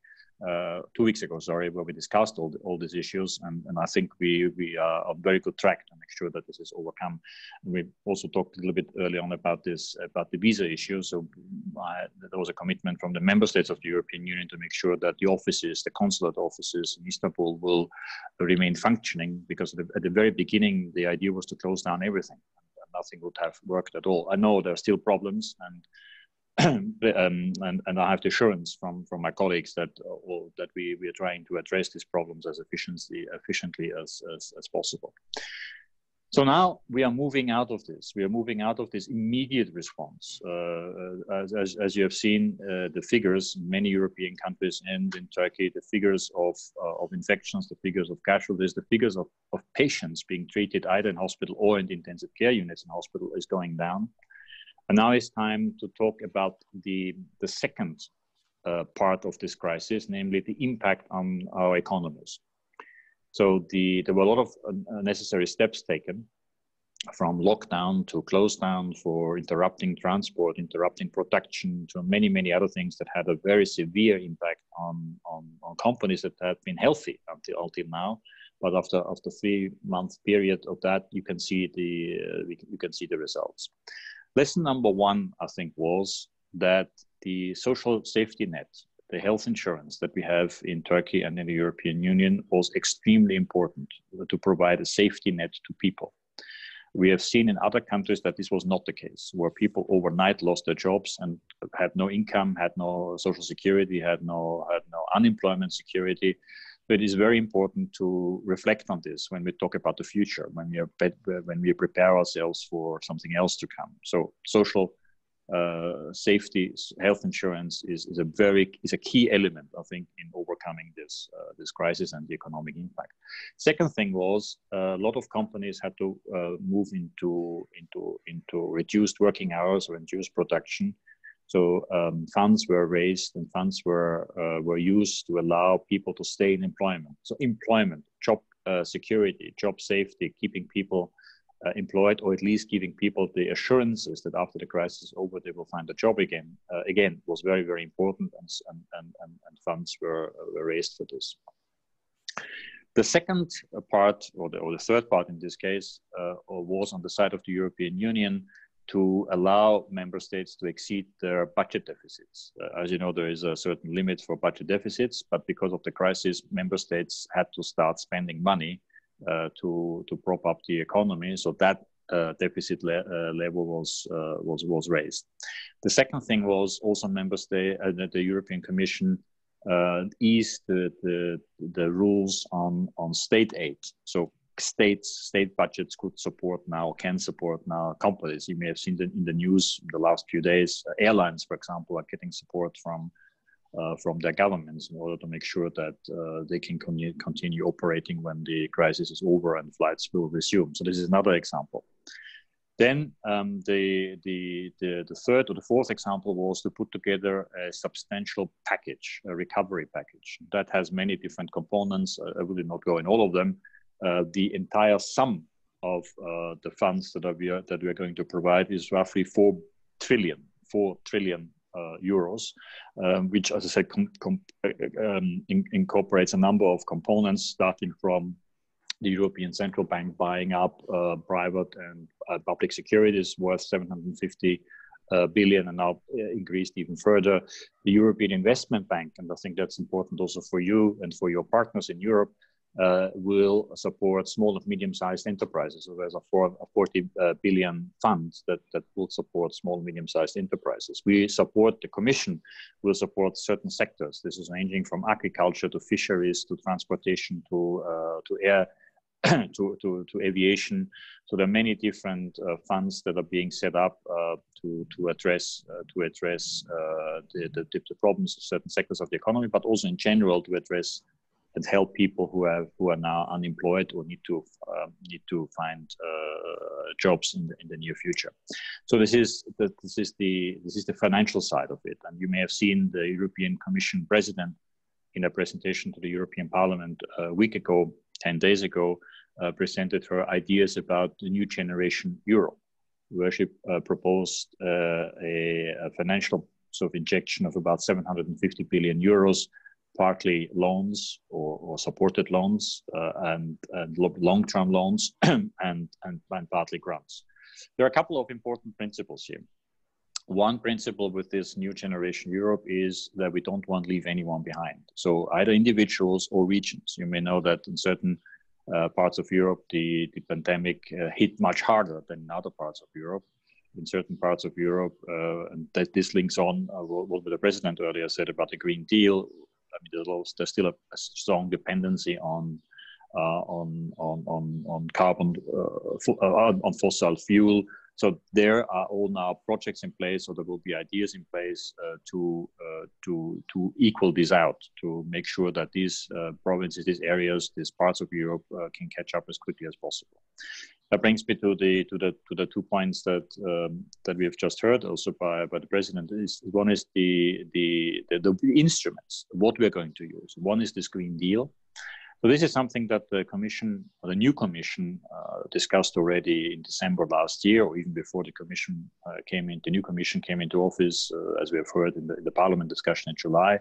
2 weeks ago, sorry, where we discussed all these issues. And I think we are on very good track to make sure that this is overcome. And we also talked a little bit early on about the visa issue. So there was a commitment from the member states of the European Union to make sure that the offices, the consulate offices in Istanbul will remain functioning, because at the very beginning, the idea was to close down everything. And nothing would have worked at all. I know there are still problems, and I have the assurance from my colleagues that we are trying to address these problems as efficiently as possible. So now we are moving out of this. We are moving out of this immediate response. As you have seen, the figures in many European countries and in Turkey, the figures of infections, the figures of casualties, the figures of patients being treated either in hospital or in the intensive care units in hospital is going down. And now it's time to talk about the second part of this crisis, namely the impact on our economies. So there were a lot of necessary steps taken, from lockdown to close down, for interrupting transport, interrupting production, to many, many other things that had a very severe impact on companies that have been healthy until now. But after 3-month period of that, you can see the results. Lesson number one, I think, was that the social safety net, the health insurance that we have in Turkey and in the European Union, was extremely important to provide a safety net to people. We have seen in other countries that this was not the case, where people overnight lost their jobs and had no income, had no social security, had no unemployment security. So it is very important to reflect on this when we talk about the future, when we prepare ourselves for something else to come. So social safety, health insurance is a key element, I think, in overcoming this crisis and the economic impact. Second thing was a lot of companies had to move into reduced working hours or reduced production. So funds were raised and funds were used to allow people to stay in employment. So employment, job security, job safety, keeping people employed, or at least giving people the assurances that after the crisis is over, they will find a job again. Again, was very, very important, and funds were raised for this. The second part, or the third part in this case, was on the side of the European Union to allow member states to exceed their budget deficits. As you know, there is a certain limit for budget deficits, but because of the crisis, member states had to start spending money to prop up the economy, so that deficit level was raised. The second thing was also the European Commission eased the rules on state aid. So state budgets can support now companies. You may have seen in the news in the last few days, airlines, for example, are getting support from their governments in order to make sure that they can continue operating when the crisis is over and flights will resume. So this is another example. Then the third or the fourth example was to put together a substantial package, a recovery package that has many different components. I will not go in all of them. The entire sum of the funds that we are going to provide is roughly 4 trillion euros, which, as I said, incorporates a number of components, starting from the European Central Bank buying up private and public securities worth 750 billion, and now increased even further. The European Investment Bank, and I think that's important also for you and for your partners in Europe, will support small and medium-sized enterprises. So there's a 40 billion fund that will support small and medium-sized enterprises. The Commission will support certain sectors. This is ranging from agriculture to fisheries to transportation to air to aviation. So there are many different funds that are being set up to address the problems of certain sectors of the economy, but also in general to address and help people who are now unemployed or need to find jobs in the near future. So this is the financial side of it. And you may have seen the European Commission President in a presentation to the European Parliament a week ago, 10 days ago, presented her ideas about the new generation Europe, where she proposed a financial sort of injection of about 750 billion euros, partly loans or supported loans and long-term loans and partly grants. There are a couple of important principles here. One principle with this new generation Europe is that we don't want to leave anyone behind. So either individuals or regions. You may know that in certain parts of Europe, the pandemic hit much harder than in other parts of Europe. In certain parts of Europe, and that this links on what the President earlier said about the Green Deal. I mean, there's still a strong dependency on carbon, on fossil fuel. So there are all now projects in place, or there will be ideas in place to equal this out, to make sure that these provinces, these areas, these parts of Europe can catch up as quickly as possible. That brings me to the 2 points that that we have just heard also by the president. One is the instruments, what we are going to use. One is this Green Deal. So this is something that the Commission, or the new Commission, discussed already in December last year, or even before the Commission the new Commission came into office, as we have heard in the Parliament discussion in July,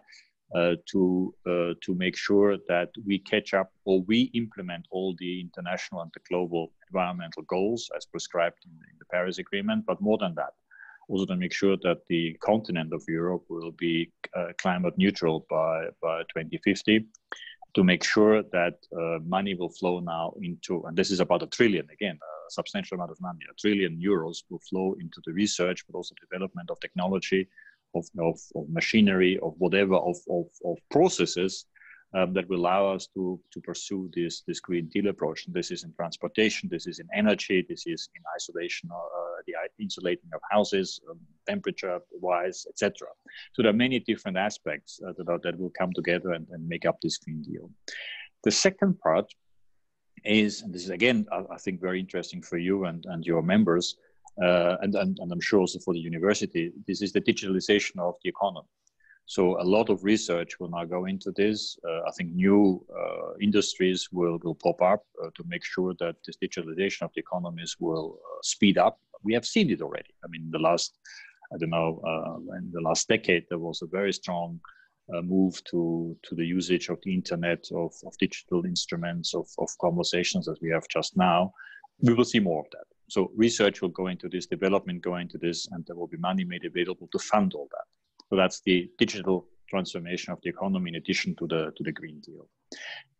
to make sure that we catch up or we implement all the international and the global environmental goals as prescribed in the Paris Agreement, but more than that, also to make sure that the continent of Europe will be climate neutral by 2050. To make sure that money will flow now into, and this is about $1 trillion, again, a substantial amount of money, €1 trillion will flow into the research, but also development of technology, of machinery, of whatever, of processes that will allow us to pursue this Green Deal approach. And this is in transportation, this is in energy, this is in isolation, the insulating of houses, temperature-wise, etc. So there are many different aspects that will come together and make up this Green Deal. The second part is, and this is again, I think very interesting for you and your members, and I'm sure also for the university, this is the digitalization of the economy. So a lot of research will now go into this. I think new industries will pop up to make sure that this digitalization of the economies will speed up. We have seen it already. I mean, in the last decade, there was a very strong move to the usage of the internet, of digital instruments, of conversations as we have just now. We will see more of that. So research will go into this, development go into this, and there will be money made available to fund all that. So that's the digital transformation of the economy in addition to the Green Deal.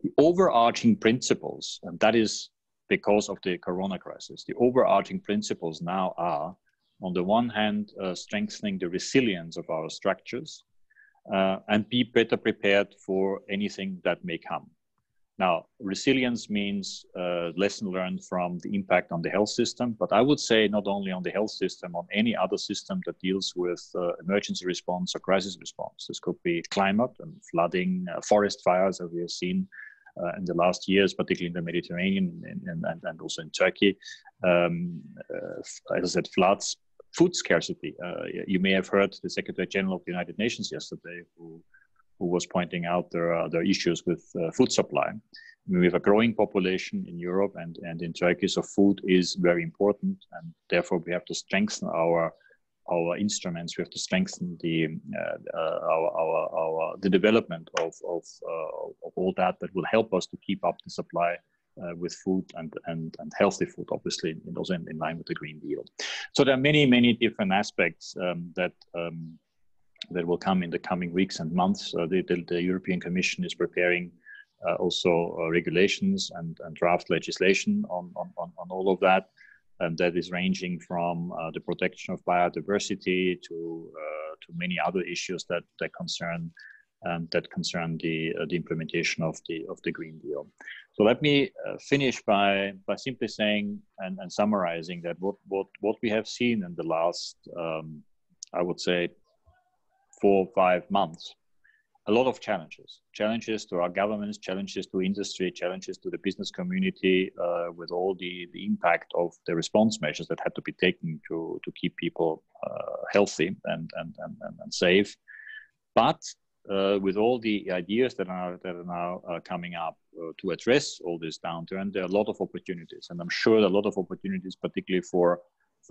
The overarching principles, and that is because of the Corona crisis, the overarching principles now are, on the one hand, strengthening the resilience of our structures and be better prepared for anything that may come. Now, resilience means lesson learned from the impact on the health system, but I would say not only on the health system, on any other system that deals with emergency response or crisis response. This could be climate and flooding, forest fires, as we have seen in the last years, particularly in the Mediterranean and also in Turkey. As I said, floods, food scarcity. You may have heard the Secretary General of the United Nations yesterday, who was pointing out there are issues with food supply. We have a growing population in Europe and in Turkey, so food is very important, and therefore we have to strengthen our instruments. We have to strengthen the development of all that will help us to keep up the supply with food and healthy food, obviously, and also in line with the Green Deal. So there are many different aspects that will come in the coming weeks and months. The European Commission is preparing also regulations and draft legislation on all of that, and that is ranging from the protection of biodiversity to many other issues that concern the implementation of the Green Deal. So let me finish by simply saying and summarizing that what we have seen in the last, I would say, 4 or 5 months, a lot of challenges to our governments, challenges to industry, challenges to the business community, with all the impact of the response measures that had to be taken to keep people healthy and safe. But with all the ideas that are now coming up to address all this downturn, there are a lot of opportunities, and I'm sure there are a lot of opportunities, particularly for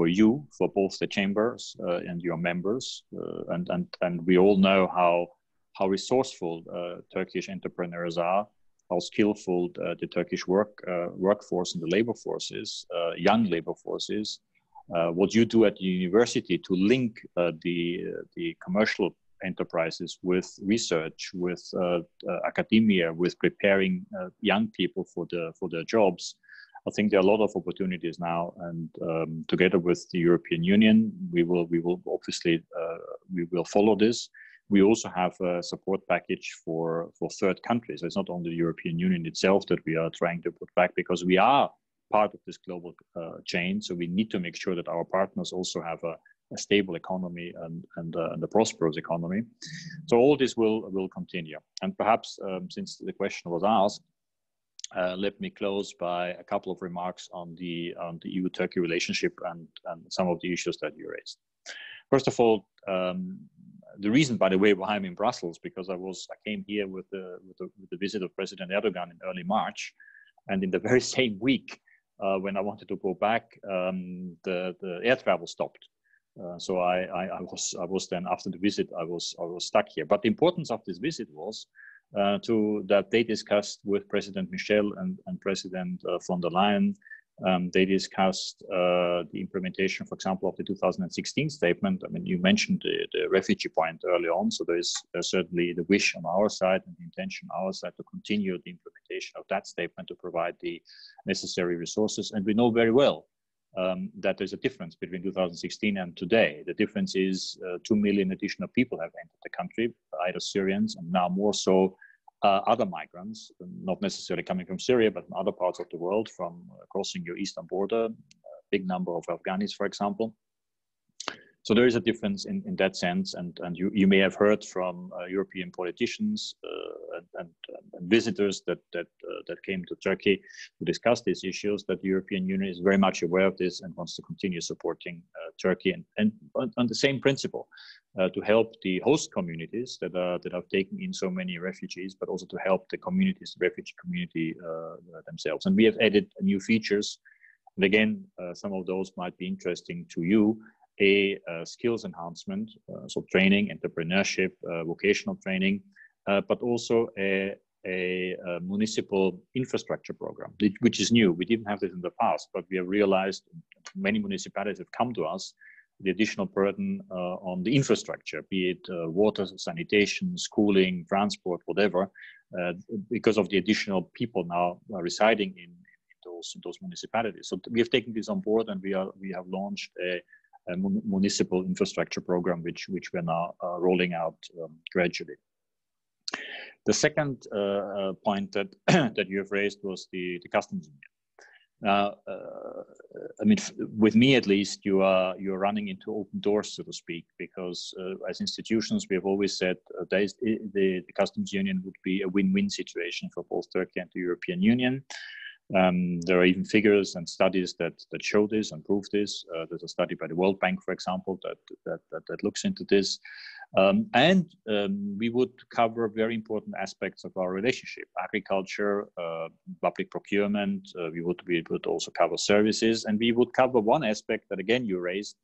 you, for both the chambers and your members, and we all know how resourceful Turkish entrepreneurs are, how skillful the Turkish workforce and the labor force is, young labor force is. What you do at the university to link the commercial enterprises with research, with academia, with preparing young people for their jobs. I think there are a lot of opportunities now, and together with the European Union, we will obviously we will follow this. We also have a support package for third countries. It's not only the European Union itself that we are trying to put back, because we are part of this global chain. So we need to make sure that our partners also have a stable economy and a prosperous economy. So all this will continue. And perhaps since the question was asked, let me close by a couple of remarks on the EU-Turkey relationship and some of the issues that you raised. First of all, the reason, by the way, why I'm in Brussels, because I came here with the visit of President Erdogan in early March, and in the very same week when I wanted to go back, the air travel stopped. So I was then, after the visit, I was stuck here. But the importance of this visit was that they discussed with President Michel and President von der Leyen. They discussed the implementation, for example, of the 2016 statement. I mean, you mentioned the refugee point early on, so there's certainly the wish on our side and the intention on our side to continue the implementation of that statement to provide the necessary resources. And we know very well that there's a difference between 2016 and today. The difference is 2 million additional people have entered the country, either Syrians and now more so other migrants, not necessarily coming from Syria, but from other parts of the world, from crossing your eastern border, a big number of Afghans, for example. So there is a difference in that sense, and you may have heard from European politicians and visitors that came to Turkey to discuss these issues, that the European Union is very much aware of this and wants to continue supporting Turkey, and on the same principle, to help the host communities that have taken in so many refugees, but also to help the communities, the refugee community themselves. And we have added new features, and again, some of those might be interesting to you. A skills enhancement, so training, entrepreneurship, vocational training, but also a municipal infrastructure program, which is new. We didn't have this in the past, but we have realized many municipalities have come to us the additional burden on the infrastructure, be it water, sanitation, schooling, transport, whatever, because of the additional people now residing in those municipalities. So we have taken this on board, and we have launched a municipal infrastructure program, which we're now rolling out gradually. The second point that that you have raised was the customs union. Now, I mean, with me at least, you're running into open doors, so to speak, because as institutions, we have always said the customs union would be a win-win situation for both Turkey and the European Union. There are even figures and studies that show this and prove this. There's a study by the World Bank, for example, that looks into this. We would cover very important aspects of our relationship: agriculture, public procurement. We would also cover services, and we would cover one aspect that again you raised.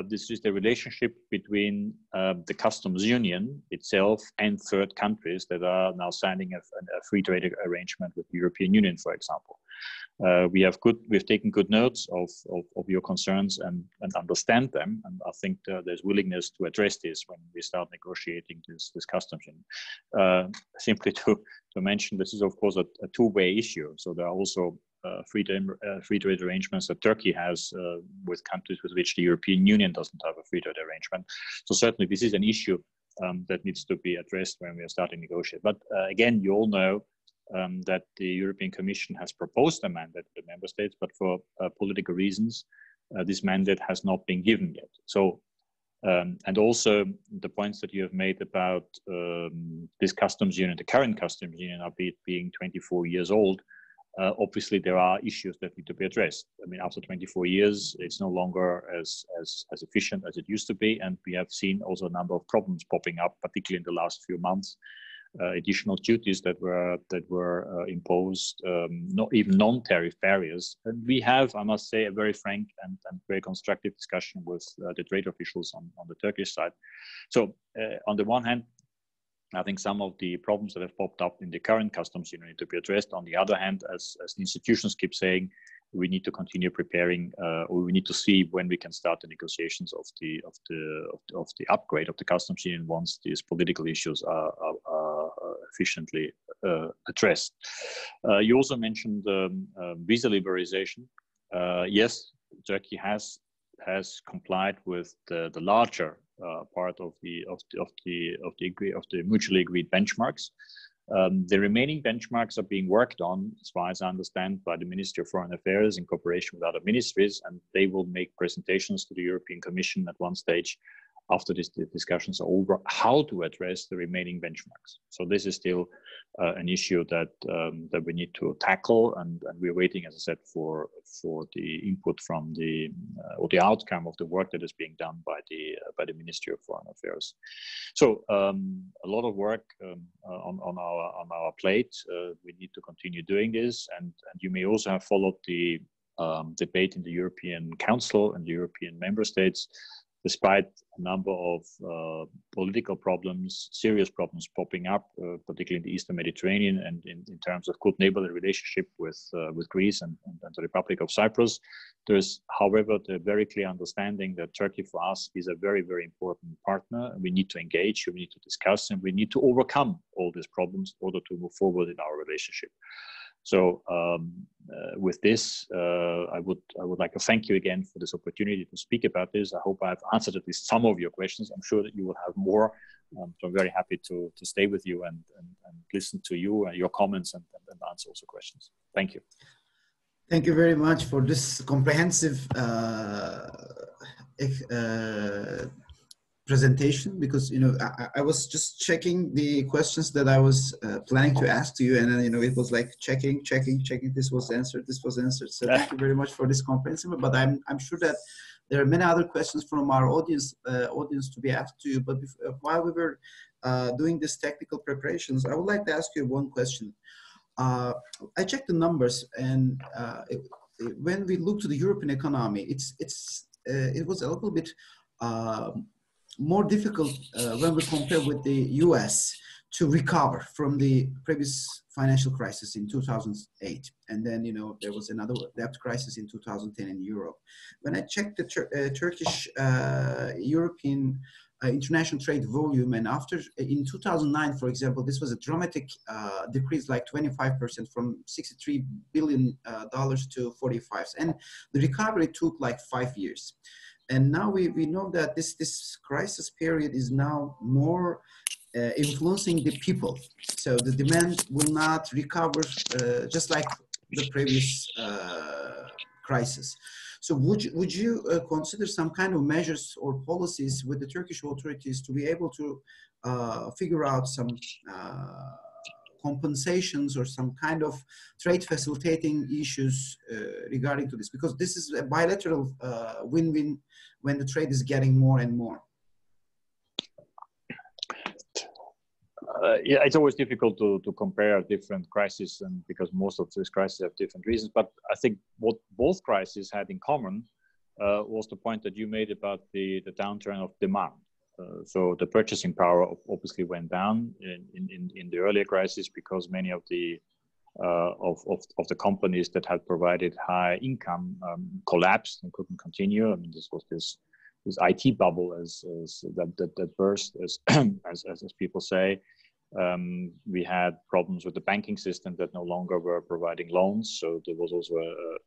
This is the relationship between the customs union itself and third countries that are now signing a free trade arrangement with the European Union, for example. We've taken good notes of your concerns and understand them, and I think there's willingness to address this when we start negotiating this customs union. Simply to mention, this is of course a two-way issue. So there are also free trade arrangements that Turkey has with countries with which the European Union doesn't have a free trade arrangement. So certainly this is an issue that needs to be addressed when we are starting to negotiate. But again, you all know that the European Commission has proposed a mandate to the member states, but for political reasons, this mandate has not been given yet. So, and also the points that you have made about this customs union, the current customs union, albeit being 24 years old, obviously there are issues that need to be addressed. I mean, after 24 years, it's no longer as efficient as it used to be, and we have seen also a number of problems popping up, particularly in the last few months. Additional duties that were imposed, not even non-tariff barriers. And we have, I must say, a very frank and very constructive discussion with the trade officials on the Turkish side. So on the one hand, I think some of the problems that have popped up in the current customs union need to be addressed. On the other hand, as the institutions keep saying, we need to continue preparing, or we need to see when we can start the negotiations of the upgrade of the customs union once these political issues are efficiently addressed. You also mentioned visa liberalization. Yes, Turkey has complied with the larger part of the mutually agreed benchmarks. The remaining benchmarks are being worked on, as far as I understand, by the Ministry of Foreign Affairs in cooperation with other ministries, and they will make presentations to the European Commission at one stage after these discussions are over, how to address the remaining benchmarks. So this is still an issue that that we need to tackle, and we're waiting, as I said, for the input from or the outcome of the work that is being done by the Ministry of Foreign Affairs. So a lot of work on our plate. We need to continue doing this, and you may also have followed the debate in the European Council and the European member states. Despite a number of political problems, serious problems popping up, particularly in the Eastern Mediterranean, and in terms of good neighborly relationship with Greece and the Republic of Cyprus, there's, however, the very clear understanding that Turkey for us is a very, very important partner. We need to engage, we need to discuss, and we need to overcome all these problems in order to move forward in our relationship. So with this, I would like to thank you again for this opportunity to speak about this. I hope I've answered at least some of your questions. I'm sure that you will have more. So I'm very happy to stay with you and listen to you and your comments and answer also questions. Thank you. Thank you very much for this comprehensive presentation, because I was just checking the questions that I was planning to ask to you, and then it was like checking. This was answered. So thank you very much for this comprehensive. But I'm sure that there are many other questions from our audience to be asked to you. But while we were doing this technical preparations, I would like to ask you one question. I checked the numbers, and when we look to the European economy, it was a little bit more difficult when we compare with the US to recover from the previous financial crisis in 2008. And then, there was another debt crisis in 2010 in Europe. When I checked the Turkish European international trade volume, and in 2009, for example, this was a dramatic decrease, like 25% from $63 billion to 45. And the recovery took like 5 years. And now we know that this crisis period is now more influencing the people. So the demand will not recover just like the previous crisis. So would you consider some kind of measures or policies with the Turkish authorities to be able to figure out some compensations or some kind of trade facilitating issues regarding to this? Because this is a bilateral win-win when the trade is getting more and more. Yeah, it's always difficult to compare different crises, and because most of these crises have different reasons. But I think what both crises had in common was the point that you made about the downturn of demand. So the purchasing power obviously went down in the earlier crisis, because many of the companies that had provided high income collapsed and couldn't continue. I mean, this was this IT bubble that burst, as people say. We had problems with the banking system that no longer were providing loans, so there was also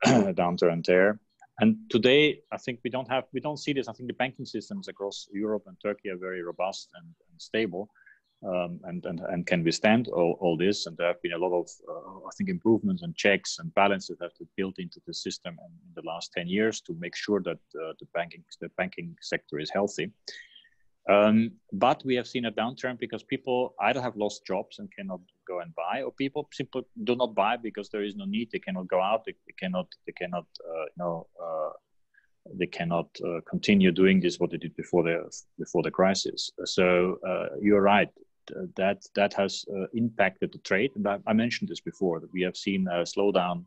a downturn there. And today, I think we don't see this. I think the banking systems across Europe and Turkey are very robust and stable, and can withstand all this. And there have been a lot of, I think, improvements and checks and balances that have been built into the system in the last 10 years to make sure that the banking sector is healthy. But we have seen a downturn because people either have lost jobs and cannot go and buy, or people simply do not buy because there is no need. They cannot go out. They cannot continue doing this what they did before the crisis. So you're right. That has impacted the trade. And I mentioned this before, that we have seen a slowdown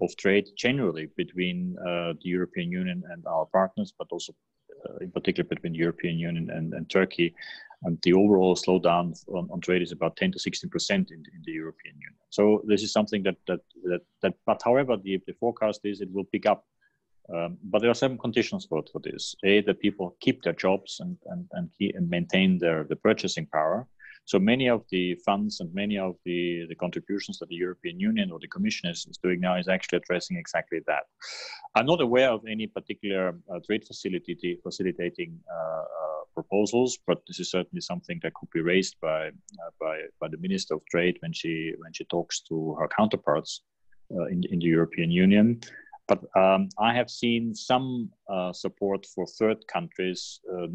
of trade generally between the European Union and our partners, but also in particular between the European Union and Turkey. And the overall slowdown on trade is about 10 to 16% in the European Union. So this is something that but however, the forecast is it will pick up. But there are some conditions for this. A, that people keep their jobs and maintain the purchasing power. So many of the funds and many of the contributions that the European Union or the Commission is doing now is actually addressing exactly that. I'm not aware of any particular trade facilitating proposals, but this is certainly something that could be raised by the Minister of Trade when she talks to her counterparts in the European Union. But I have seen some support for third countries,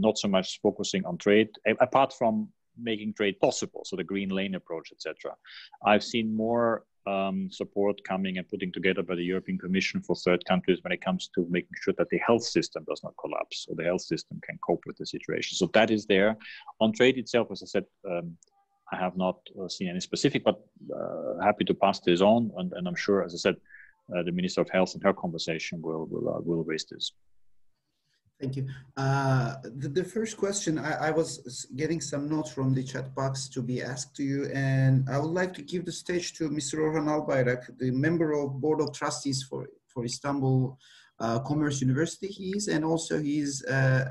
not so much focusing on trade, apart from making trade possible, so the green lane approach, etc. I've seen more support coming and putting together by the European Commission for third countries when it comes to making sure that the health system does not collapse, or the health system can cope with the situation. So that is there. On trade itself, as I said, I have not seen any specific, but happy to pass this on, and I'm sure, as I said, the Minister of Health in her conversation will raise this. Thank you. The first question, I was getting some notes from the chat box to be asked to you, and I would like to give the stage to Mr. Orhan Albayrak, the member of Board of Trustees for Istanbul Commerce University he is, and also he is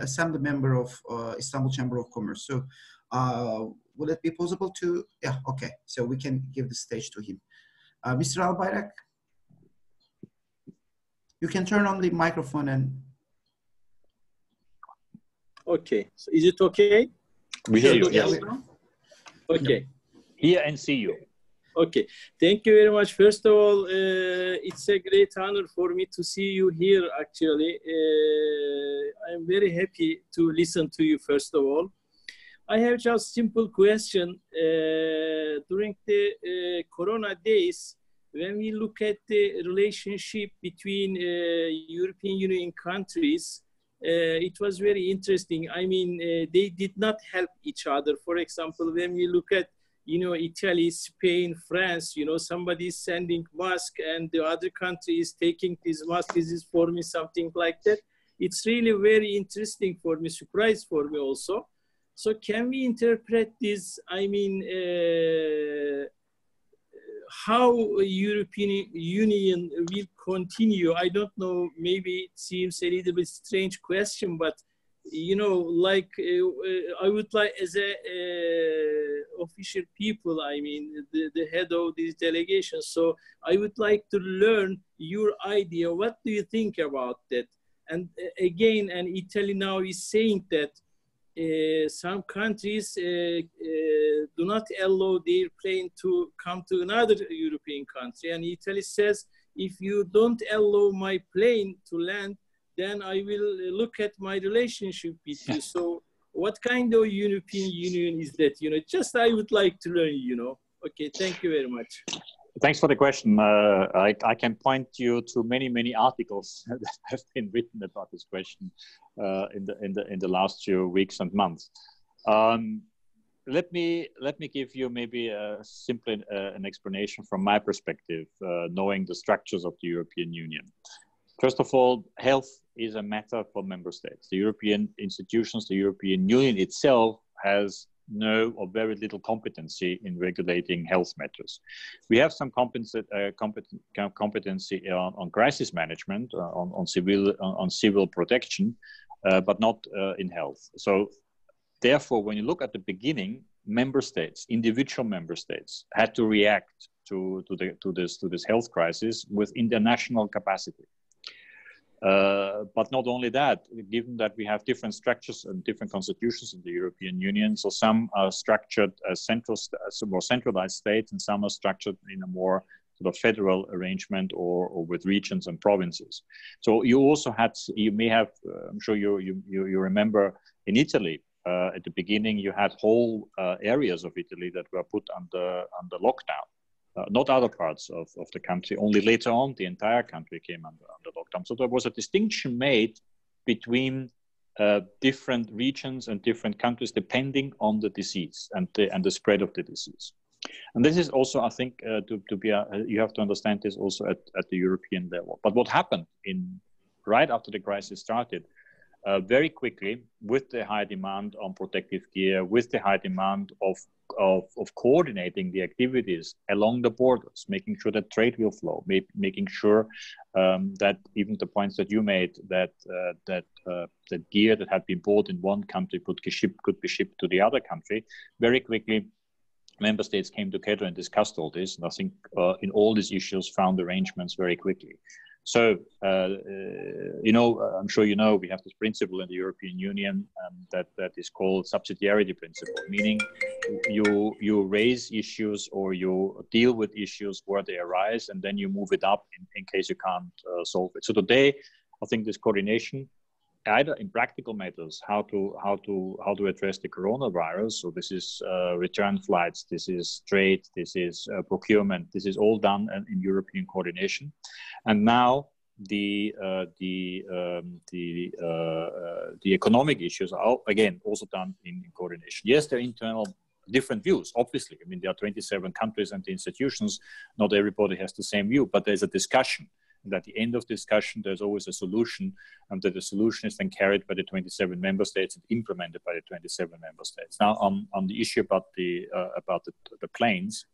assembly member of Istanbul Chamber of Commerce. So would it be possible to, yeah, okay, so we can give the stage to him. Mr. Albayrak, you can turn on the microphone and... Okay, so is it okay? We hear you. Yes. Okay. Hear and see you. Okay, thank you very much. First of all, it's a great honor for me to see you here, actually. I'm very happy to listen to you, first of all. I have just simple question. During the Corona days, when we look at the relationship between European Union countries, it was very interesting. I mean, they did not help each other. For example, when we look at, you know, Italy, Spain, France, you know, somebody is sending mask and the other country is taking this mask. This is for me, something like that. It's really very interesting for me, surprise for me also. So can we interpret this, I mean, how European Union will continue? I don't know, maybe it seems a little bit strange question, but, you know, like I would like, as a official people, I mean, the head of this delegation, so I would like to learn your idea. What do you think about that? And again, and Italy now is saying that some countries do not allow their plane to come to another European country. And Italy says, if you don't allow my plane to land, then I will look at my relationship with you. So what kind of European Union is that? You know, just I would like to learn, you know. Okay, thank you very much. Thanks for the question. I can point you to many articles that have been written about this question in the last few weeks and months. Let me give you maybe simply an explanation from my perspective, knowing the structures of the European Union. First of all, health is a matter for member states. The European institutions, the European Union itself has no or very little competency in regulating health matters. We have some competency on crisis management, on civil protection, but not in health. So therefore, when you look at the beginning, member states, individual member states, had to react to this health crisis within their national capacity. But not only that, given that we have different structures and different constitutions in the European Union, so some are structured as more centralized states, and some are structured in a more sort of federal arrangement or with regions and provinces. So you also had, you may have, I'm sure you remember in Italy, at the beginning, you had whole areas of Italy that were put under lockdown. Not other parts of the country, only later on the entire country came under lockdown. So there was a distinction made between different regions and different countries depending on the disease and the spread of the disease. And this is also, I think, you have to understand this also at the European level. But what happened right after the crisis started, very quickly, with the high demand on protective gear, with the high demand of coordinating the activities along the borders, making sure that trade will flow, making sure that even the points that you made, that the gear that had been bought in one country could be shipped to the other country, very quickly, member states came together and discussed all this. And I think in all these issues found arrangements very quickly. So, you know, I'm sure you know, we have this principle in the European Union that is called subsidiarity principle, meaning you raise issues or you deal with issues where they arise, and then you move it up in case you can't solve it. So today, I think this coordination, either in practical matters, how to address the coronavirus. So this is return flights, this is trade, this is procurement. This is all done in European coordination, and now the economic issues are again also done in coordination. Yes, there are internal different views. Obviously, I mean there are 27 countries and the institutions. Not everybody has the same view, but there's a discussion. And at the end of discussion, there's always a solution, and that the solution is then carried by the 27 member states and implemented by the 27 member states. Now, on the issue about the planes,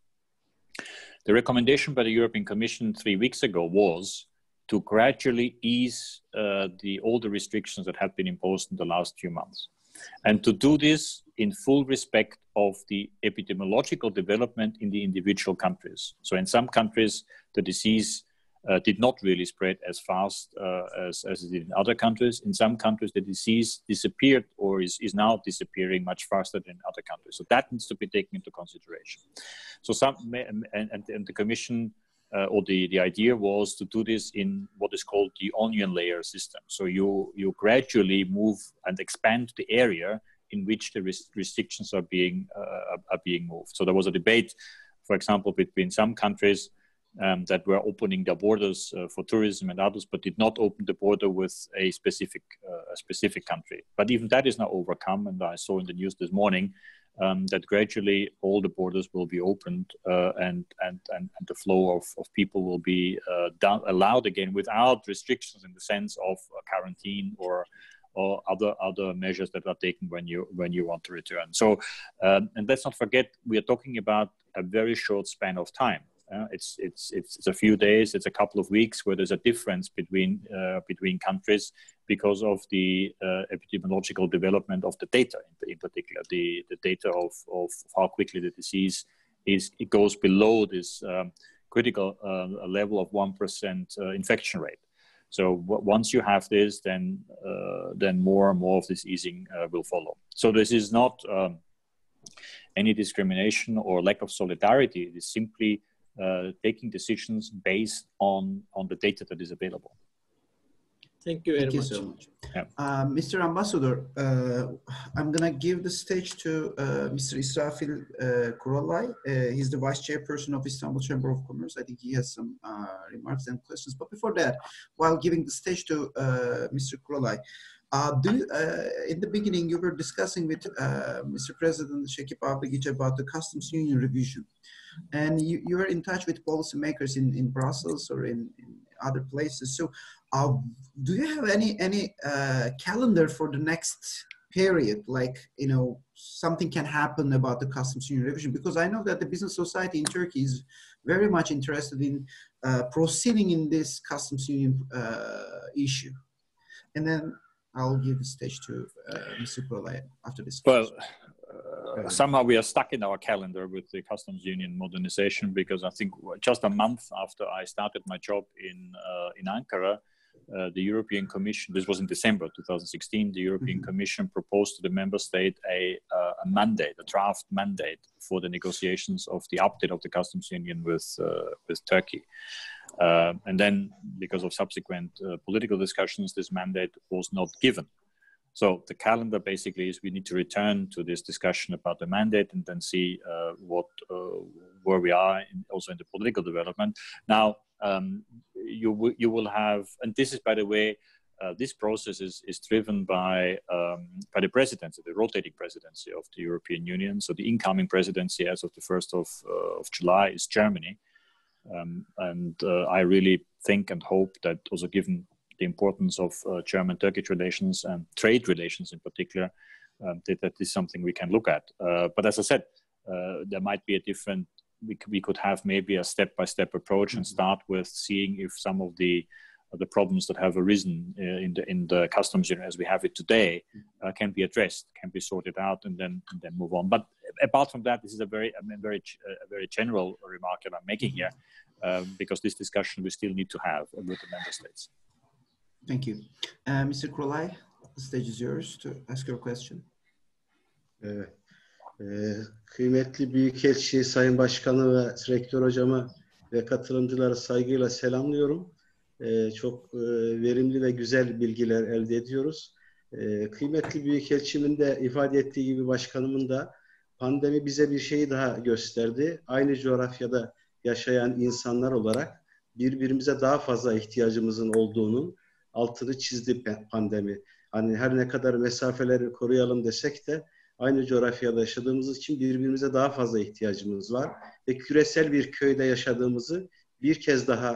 the recommendation by the European Commission 3 weeks ago was to gradually ease all the restrictions that have been imposed in the last few months, and to do this in full respect of the epidemiological development in the individual countries. So, in some countries, the disease did not really spread as fast as it did in other countries. In some countries, the disease disappeared or is now disappearing much faster than in other countries. So that needs to be taken into consideration. So and the Commission or the idea was to do this in what is called the onion layer system. So you gradually move and expand the area in which the restrictions are being moved. So there was a debate, for example, between some countries that were opening their borders for tourism and others, but did not open the border with a specific country. But even that is now overcome, and I saw in the news this morning that gradually all the borders will be opened and the flow of people will be allowed again without restrictions in the sense of quarantine or other measures that are taken when you want to return. So, and let's not forget, we are talking about a very short span of time. It's a few days, it's a couple of weeks where there's a difference between countries because of the epidemiological development of the data, in particular, the data of how quickly the disease it goes below this critical level of 1% infection rate. So once you have this, then more and more of this easing will follow. So this is not any discrimination or lack of solidarity. It is simply taking decisions based on the data that is available. Thank you very much. Thank you so much. Yeah. Mr. Ambassador, I'm going to give the stage to Mr. Israfil Kuralay. He's the Vice Chairperson of Istanbul Chamber of Commerce. I think he has some remarks and questions. But before that, while giving the stage to Mr. Kuralay, in the beginning, you were discussing with Mr. President Şekib Avdagiç about the customs union revision. And you are in touch with policymakers in Brussels or in other places. So do you have any calendar for the next period? Like, you know, something can happen about the customs union revision? Because I know that the business society in Turkey is very much interested in proceeding in this customs union issue. And then I'll give the stage to Mr. Kuralay after this. Well, somehow we are stuck in our calendar with the customs union modernization, because I think just a month after I started my job in Ankara, the European Commission, this was in December 2016, the European Commission proposed to the member state a mandate, a draft mandate for the negotiations of the update of the customs union with Turkey. And then, because of subsequent political discussions, this mandate was not given. So the calendar basically is we need to return to this discussion about the mandate and then see where we are also in the political development. Now, you will have, and this is, by the way, this process is driven by the presidency, the rotating presidency of the European Union. So the incoming presidency as of the 1st of July is Germany. And I really think and hope that also given the importance of German-Turkish relations and trade relations in particular, that is something we can look at. But as I said, there might be a different, we could have maybe a step-by-step approach and start with seeing if some of the problems that have arisen in the customs union as we have it today can be addressed, can be sorted out, and then move on. But apart from that, this is a very general remark that I'm making here. because this discussion we still need to have with the member states. Thank you. Mr. Krolay, the stage is yours to ask your question. Kıymetli Büyükelçi, Sayın Başkanı ve Rektör Hocamı ve katılımcıları saygıyla selamlıyorum. Çok verimli ve güzel bilgiler elde ediyoruz. Kıymetli Büyükelçimin de ifade ettiği gibi başkanımın da pandemi bize bir şeyi daha gösterdi. Aynı coğrafyada yaşayan insanlar olarak birbirimize daha fazla ihtiyacımızın olduğunun altını çizdi pandemi. Hani her ne kadar mesafeleri koruyalım desek de aynı coğrafyada yaşadığımız için birbirimize daha fazla ihtiyacımız var. Ve küresel bir köyde yaşadığımızı bir kez daha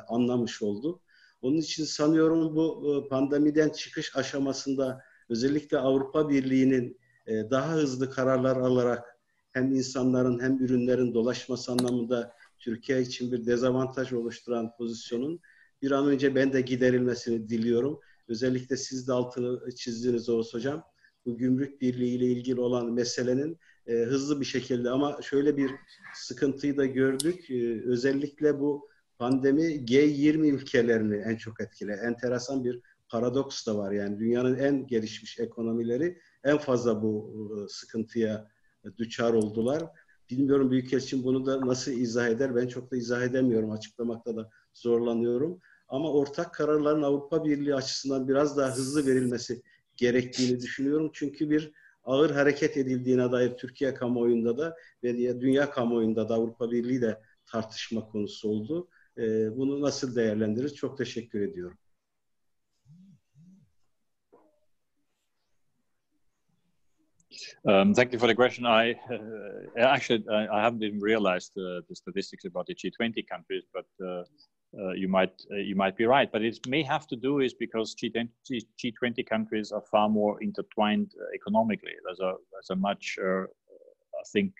anlamış olduk. Onun için sanıyorum bu pandemiden çıkış aşamasında özellikle Avrupa Birliği'nin daha hızlı kararlar alarak hem insanların hem ürünlerin dolaşması anlamında Türkiye için bir dezavantaj oluşturan pozisyonun bir an önce ben de giderilmesini diliyorum. Özellikle siz de altını çizdiğiniz Oğuz Hocam. Bu gümrük birliği ile ilgili olan meselenin hızlı bir şekilde ama şöyle bir sıkıntıyı da gördük. Özellikle bu pandemi G20 ülkelerini en çok etkiledi. Enteresan bir paradoks da var. Yani dünyanın en gelişmiş ekonomileri en fazla bu sıkıntıya düçar oldular. Bilmiyorum Büyükelçim bunu da nasıl izah eder? Ben çok da izah edemiyorum. Açıklamakta da zorlanıyorum. Ama ortak kararların Avrupa Birliği açısından biraz daha hızlı verilmesi gerektiğini düşünüyorum. Çünkü bir ağır hareket edildiğine dair Türkiye kamuoyunda da ve dünya kamuoyunda da Avrupa Birliği de tartışma konusu oldu. Bunu nasıl değerlendiririz? Çok teşekkür ediyorum. Thank you for the question. I haven't even realized the statistics about the G20 countries, but you might be right. But it may have to do is because G20 countries are far more intertwined economically. There's a much I think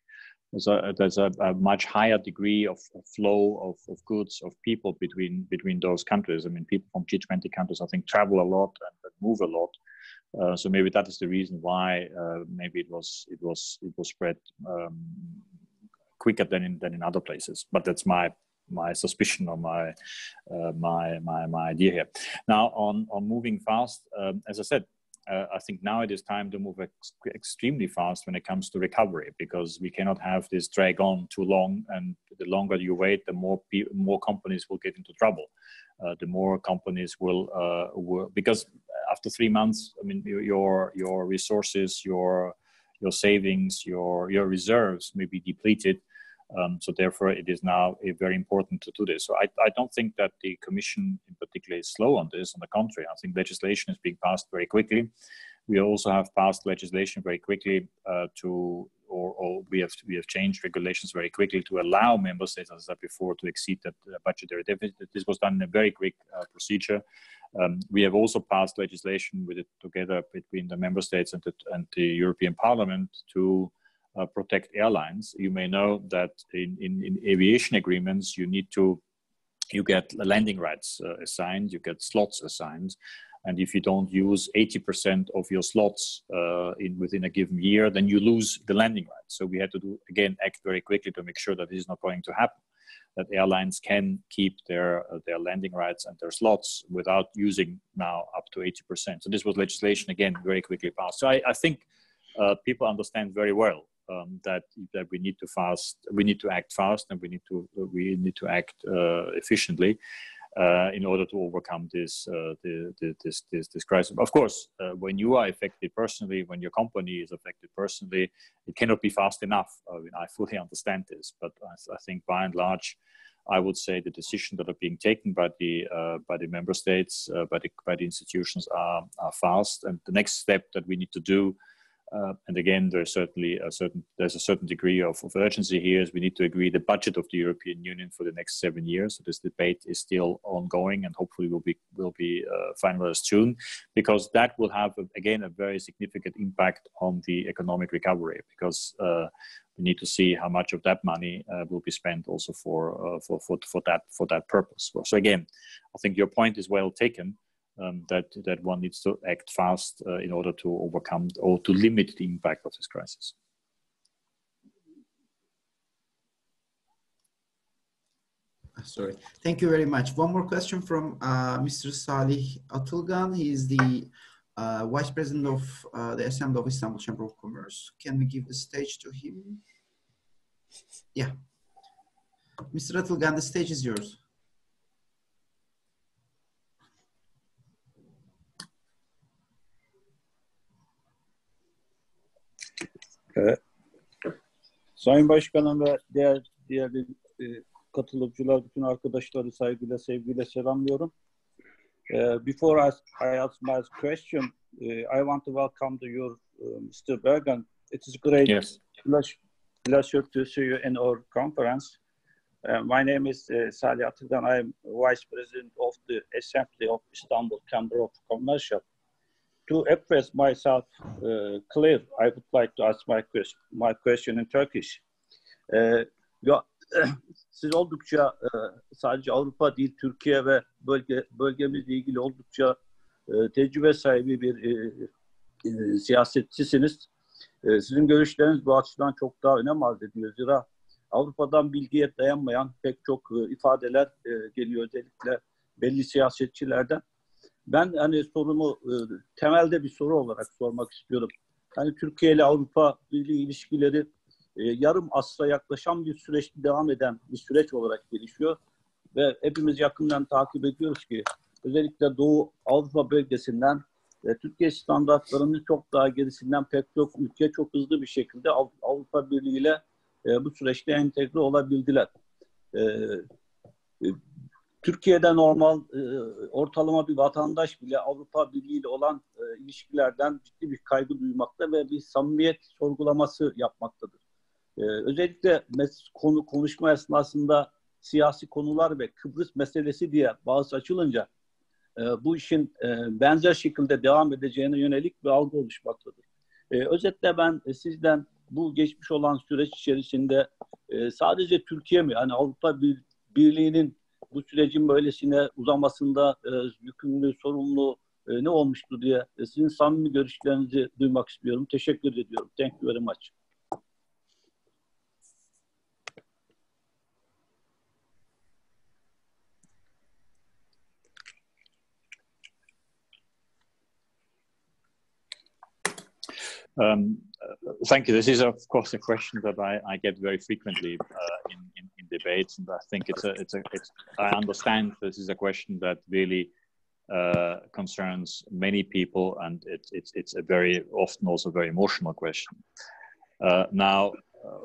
there's a much higher degree of flow of goods, of people between those countries. I mean, people from G20 countries I think travel a lot and move a lot. So maybe that is the reason why maybe it was spread quicker than in other places. But that's my suspicion or my idea here. Now on moving fast, as I said, I think now it is time to move extremely fast when it comes to recovery, because we cannot have this drag on too long. And the longer you wait, the more companies will get into trouble. The more companies will because after 3 months, I mean, your resources, your savings, your reserves may be depleted. So therefore, it is now very important to do this. So I don't think that the Commission in particular is slow on this. On the contrary, I think legislation is being passed very quickly. We also have passed legislation very quickly or we have changed regulations very quickly to allow member states, as I said before, to exceed that budgetary deficit. This was done in a very quick procedure. We have also passed legislation together between the member states and the European Parliament to protect airlines. You may know that in aviation agreements, you get landing rights assigned, you get slots assigned. And if you don't use 80% of your slots within a given year, then you lose the landing rights. So we had to act very quickly to make sure that this is not going to happen, that airlines can keep their landing rights and their slots without using now up to 80%. So this was legislation, again, very quickly passed. So I think people understand very well that we need to act fast, and we need to act efficiently in order to overcome this crisis. Of course, when you are affected personally, when your company is affected personally, it cannot be fast enough. I mean, I fully understand this, but I think by and large, I would say the decisions that are being taken by the member states, by the institutions are fast. And the next step that we need to do. And again, there's certainly there's a certain degree of urgency here. Is we need to agree the budget of the European Union for the next 7 years. So this debate is still ongoing, and hopefully will be finalized soon, because that will have again a very significant impact on the economic recovery. Because we need to see how much of that money will be spent also for that purpose. So again, I think your point is well taken. That one needs to act fast in order to overcome or to limit the impact of this crisis. Sorry. Thank you very much. One more question from Mr. Salih Atılgan. He is the Vice President of the Assembly of Istanbul Chamber of Commerce. Can we give the stage to him? Yeah. Mr. Atılgan, the stage is yours. Sayın Başkanım ve diğer katılımcılar, bütün arkadaşları saygıyla, sevgiyle selamlıyorum. Before I ask my question, I want to welcome to you, Mr. Berger. It is a great pleasure to see you in our conference. My name is Salih Atılgan. I am Vice President of the Assembly of Istanbul Chamber of Commerce. To express myself clear, I would like to ask my question in Turkish. Siz oldukça sadece Avrupa değil, Türkiye ve bölgemizle ilgili oldukça tecrübe sahibi bir siyasetçisiniz. Sizin görüşleriniz bu açıdan çok daha önem arz ediyor. Zira Avrupa'dan bilgiye dayanmayan pek çok ifadeler geliyor, özellikle belli siyasetçilerden. Ben hani sorumu temelde bir soru olarak sormak istiyorum. Hani Türkiye ile Avrupa Birliği ilişkileri yarım asra yaklaşan bir süreçte devam eden bir süreç olarak gelişiyor. Ve hepimiz yakından takip ediyoruz ki özellikle Doğu Avrupa bölgesinden Türkiye standartlarının çok daha gerisinden pek çok ülke çok hızlı bir şekilde Avrupa Birliği ile bu süreçte entegre olabildiler. Türkiye'de normal ortalama bir vatandaş bile Avrupa Birliği ile olan ilişkilerden ciddi bir kaygı duymakta ve bir samimiyet sorgulaması yapmaktadır. Özellikle konuşma esnasında siyasi konular ve Kıbrıs meselesi diye bahis açılınca bu işin benzer şekilde devam edeceğine yönelik bir algı oluşmaktadır. Özetle ben sizden bu geçmiş olan süreç içerisinde sadece Türkiye mi, hani Avrupa Birliği'nin bu sürecin böylesine uzamasında yükümlü, sorumlu ne olmuştu diye sizin samimi görüşlerinizi duymak istiyorum. Teşekkür ediyorum. Thank you very much. Thank you. This is, of course, a question that I get very frequently in debates, and I think I understand this is a question that really concerns many people, and it's a very often also very emotional question. Now,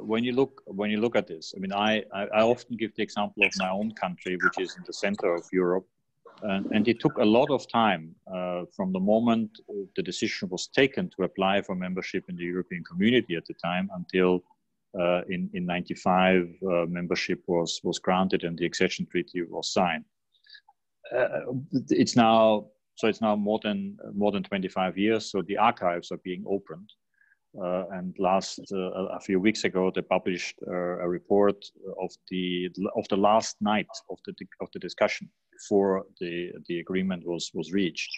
when you look at this, I mean, I often give the example of my own country, which is in the center of Europe. And it took a lot of time from the moment the decision was taken to apply for membership in the European community at the time until in 95 membership was granted and the accession treaty was signed. It's now more than 25 years, so the archives are being opened. And a few weeks ago, they published a report of the last night of the discussion before the agreement was reached.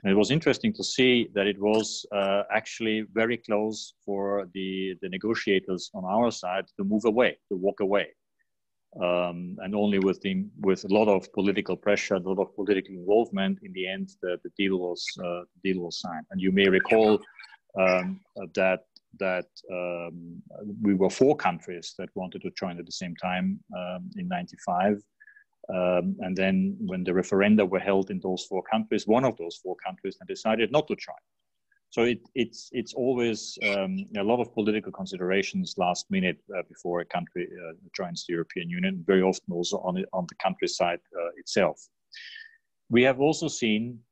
And it was interesting to see that it was actually very close for the negotiators on our side to walk away. And only with a lot of political pressure, a lot of political involvement, in the end, the deal was signed. And you may recall that we were 4 countries that wanted to join at the same time in 95. And then when the referenda were held in those 4 countries, one of those 4 countries decided not to join. So it's always a lot of political considerations last minute before a country joins the European Union, very often also on the countryside itself. We have also seen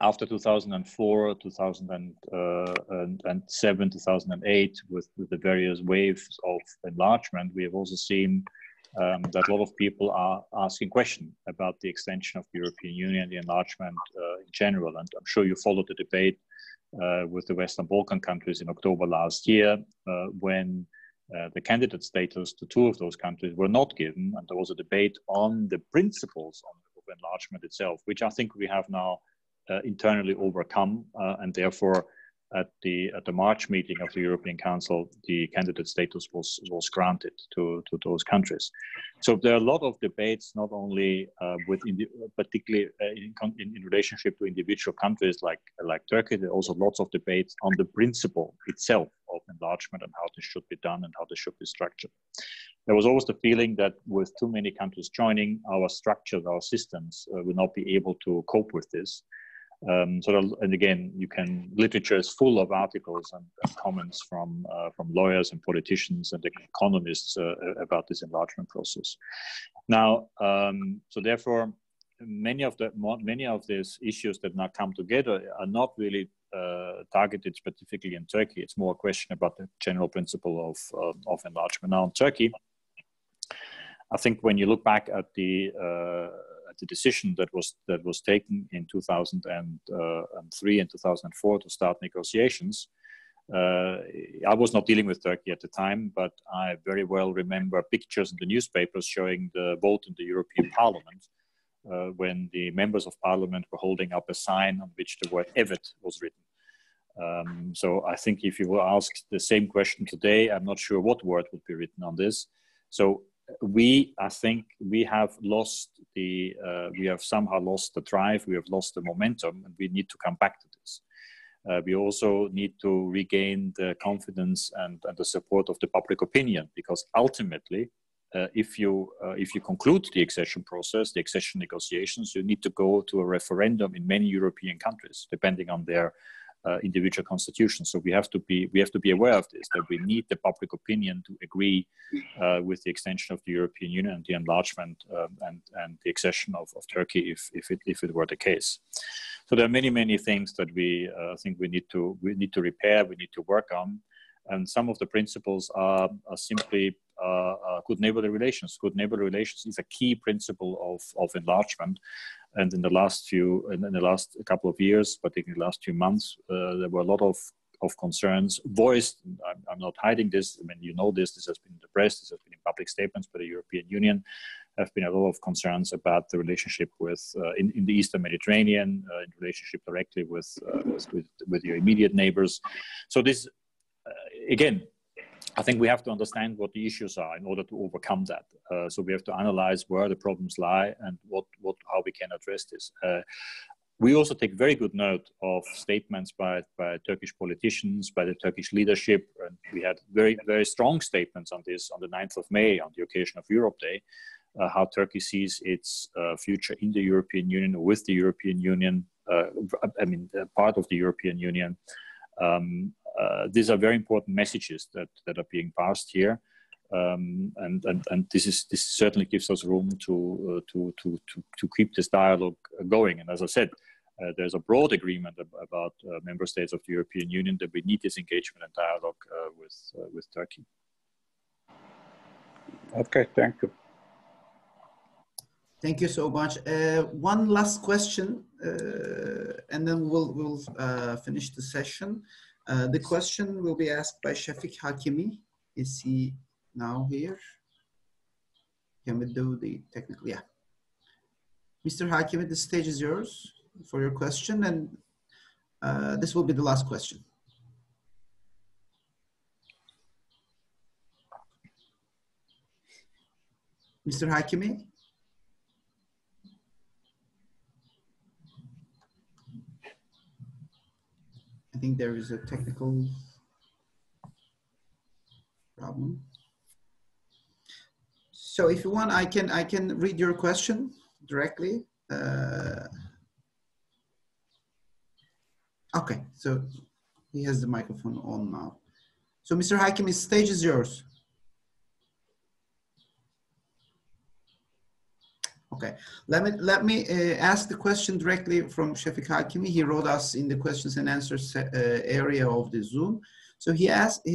after 2004, 2007, 2008, with the various waves of enlargement, we have also seen that a lot of people are asking questions about the extension of the European Union, the enlargement in general. And I'm sure you followed the debate with the Western Balkan countries in October last year, when the candidate status to 2 of those countries were not given. And there was a debate on the principles of enlargement itself, which I think we have now internally overcome. And therefore, at the March meeting of the European Council, the candidate status was granted to those countries. So there are a lot of debates, not only particularly in relationship to individual countries like Turkey. There are also lots of debates on the principle itself of enlargement and how this should be done and how this should be structured. There was always the feeling that with too many countries joining, our structures, our systems will not be able to cope with this. And again, literature is full of articles and comments from lawyers and politicians and economists about this enlargement process. Now, so therefore, many of these issues that now come together are not really targeted specifically in Turkey. It's more a question about the general principle of enlargement. Now, in Turkey, I think when you look back at the decision that was taken in 2003 and 2004 to start negotiations, I was not dealing with Turkey at the time, but I very well remember pictures in the newspapers showing the vote in the European Parliament when the members of Parliament were holding up a sign on which the word "Evet" was written. So I think if you will ask the same question today, I'm not sure what word would be written on this. So I think we have somehow lost the drive, we have lost the momentum, and we need to come back to this. We also need to regain the confidence and the support of the public opinion, because ultimately, if you conclude the accession process, the accession negotiations, you need to go to a referendum in many European countries, depending on their individual constitutions. So we have to be aware of this, that we need the public opinion to agree with the extension of the European Union and the enlargement and the accession of Turkey if it were the case. So there are many things that we think we need to repair, we need to work on, and some of the principles are simply good neighborly relations. Good neighborly relations is a key principle of enlargement. And in the last couple of years, particularly the last few months, there were a lot of concerns voiced. I'm not hiding this. I mean, you know this. This has been in the press. This has been in public statements by the European Union. There have been a lot of concerns about the relationship with in the Eastern Mediterranean, in relationship directly with your immediate neighbors. So this again, I think we have to understand what the issues are in order to overcome that. So we have to analyze where the problems lie and how we can address this. We also take very good note of statements by Turkish politicians, by the Turkish leadership, and we had very strong statements on this on the 9th of May on the occasion of Europe Day, how Turkey sees its future in the European Union, with the European Union, part of the European Union. These are very important messages that are being passed here, and this certainly gives us room to keep this dialogue going. And as I said, there's a broad agreement about member states of the European Union that we need this engagement and dialogue with Turkey. Okay, thank you. Thank you so much. One last question, and then we'll finish the session. The question will be asked by Şefik Hakimi. Is he now here? Can we do the technical? Yeah. Mr. Hakimi, the stage is yours for your question, and this will be the last question. Mr. Hakimi? I think there is a technical problem. So if you want, I can read your question directly. Okay, so he has the microphone on now. So Mr. Hakimi, stage is yours. Okay, let me ask the question directly from Şefik Hakimi. He wrote us in the questions and answers area of the Zoom. So he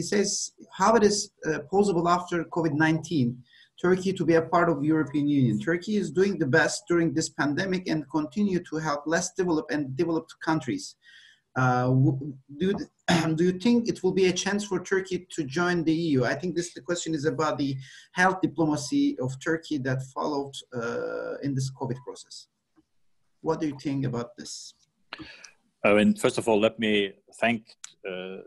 says, how it is possible after COVID-19, Turkey to be a part of the European Union? Turkey is doing the best during this pandemic and continue to help less developed and developed countries. Do you think it will be a chance for Turkey to join the EU? I think the question is about the health diplomacy of Turkey that followed in this COVID process. What do you think about this? And first of all, let me thank the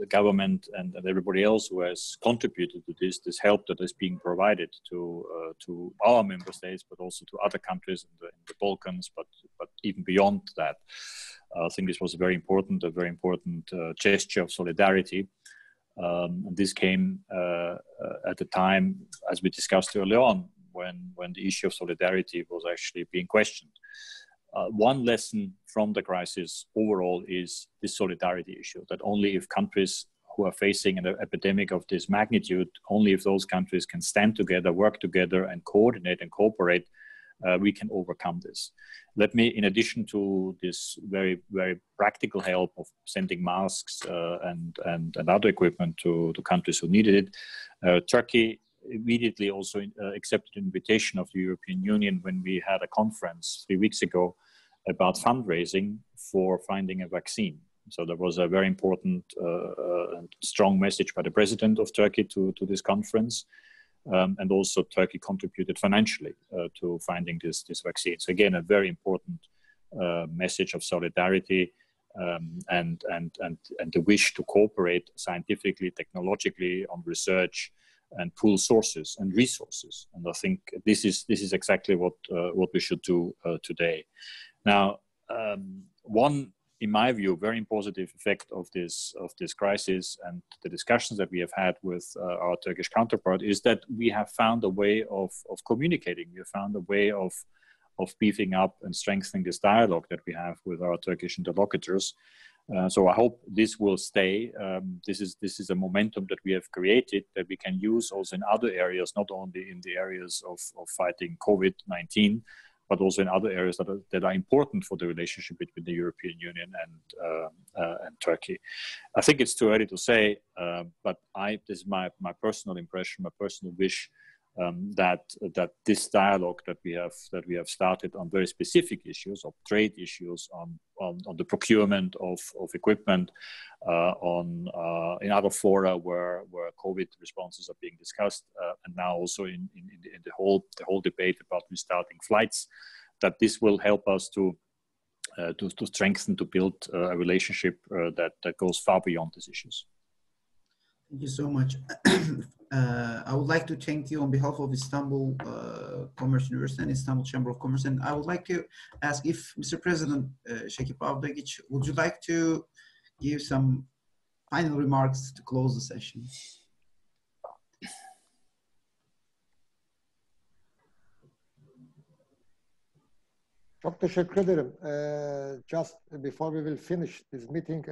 government and everybody else who has contributed to this help that is being provided to our member states, but also to other countries in the Balkans, but even beyond that. I think this was a very important gesture of solidarity. And this came at a time, as we discussed earlier on, when the issue of solidarity was actually being questioned. One lesson from the crisis overall is the solidarity issue, that only if countries who are facing an epidemic of this magnitude, only if those countries can stand together, work together and coordinate and cooperate, we can overcome this. Let me, in addition to this very, very practical help of sending masks and other equipment to countries who needed it, Turkey immediately also accepted an invitation of the European Union when we had a conference 3 weeks ago about fundraising for finding a vaccine. So there was a very important and strong message by the president of Turkey to this conference. And also Turkey contributed financially to finding this vaccine. So again, a very important message of solidarity and the wish to cooperate scientifically, technologically on research and pool sources and resources. And I think this is exactly what we should do today. Now, one, in my view, very positive effect of this crisis and the discussions that we have had with our Turkish counterpart is that we have found a way of communicating. We have found a way of beefing up and strengthening this dialogue that we have with our Turkish interlocutors. So I hope this will stay. This is a momentum that we have created that we can use also in other areas, not only in the areas of fighting COVID-19, but also in other areas that are important for the relationship between the European Union and Turkey. I think it's too early to say, but this is my personal impression, my personal wish, that this dialogue that we have started on very specific issues, of trade issues, on the procurement of equipment, in other fora where COVID responses are being discussed, and now also in the whole debate about restarting flights, that this will help us to strengthen, to build a relationship that goes far beyond these issues. Thank you so much. I would like to thank you on behalf of Istanbul Commerce University and Istanbul Chamber of Commerce. And I would like to ask if Mr. President Şekib Avdagiç, would you like to give some final remarks to close the session? Çok teşekkür ederim. Just before we will finish this meeting,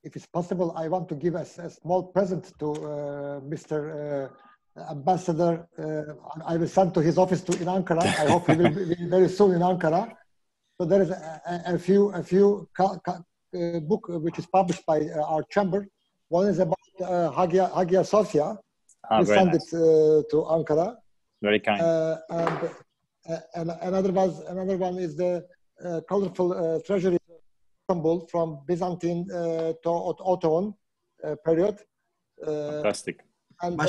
if it's possible, I want to give a small present to Mr. Ambassador. I will send to his office in Ankara. I hope he will be very soon in Ankara. So there is a few book which is published by our chamber. One is about Hagia Sophia. We send it to Ankara. Very kind. And another one is the colorful treasury. Istanbul from Byzantine to Ottoman period. Fantastic. And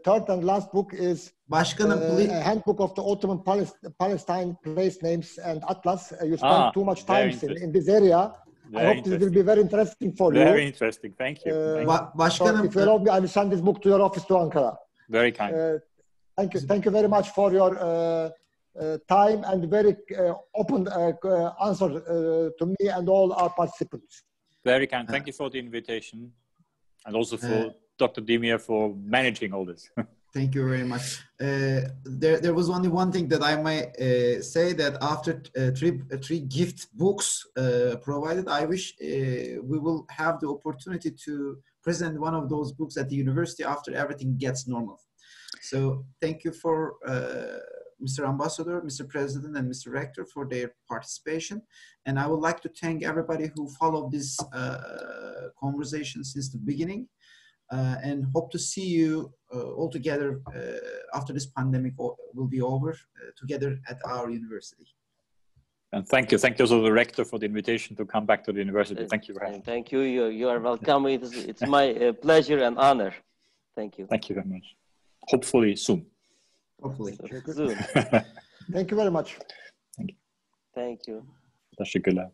third and last book is a handbook of the Ottoman Palestine place names and atlas. You spent too much time in this area. I hope this will be very interesting for you. Very interesting. Thank you. So if you allow me, I will send this book to your office to Ankara. Very kind. Thank you. Thank you very much for your time and very open answer to me and all our participants. Very kind. Thank you for the invitation, and also for Dr. Demir for managing all this. Thank you very much. There was only one thing that I might say, that after three gift books provided, I wish we will have the opportunity to present one of those books at the university after everything gets normal. So thank you for Mr. Ambassador, Mr. President, and Mr. Rector for their participation. And I would like to thank everybody who followed this conversation since the beginning, and hope to see you all together after this pandemic will be over, together at our university. And thank you. Thank you also to the Rector for the invitation to come back to the university. Thank you very much. Thank you. You are welcome. It's my pleasure and honor. Thank you. Thank you very much. Hopefully soon. Hopefully. Soon. Thank you very much. Thank you. Thank you. Teşekkürler.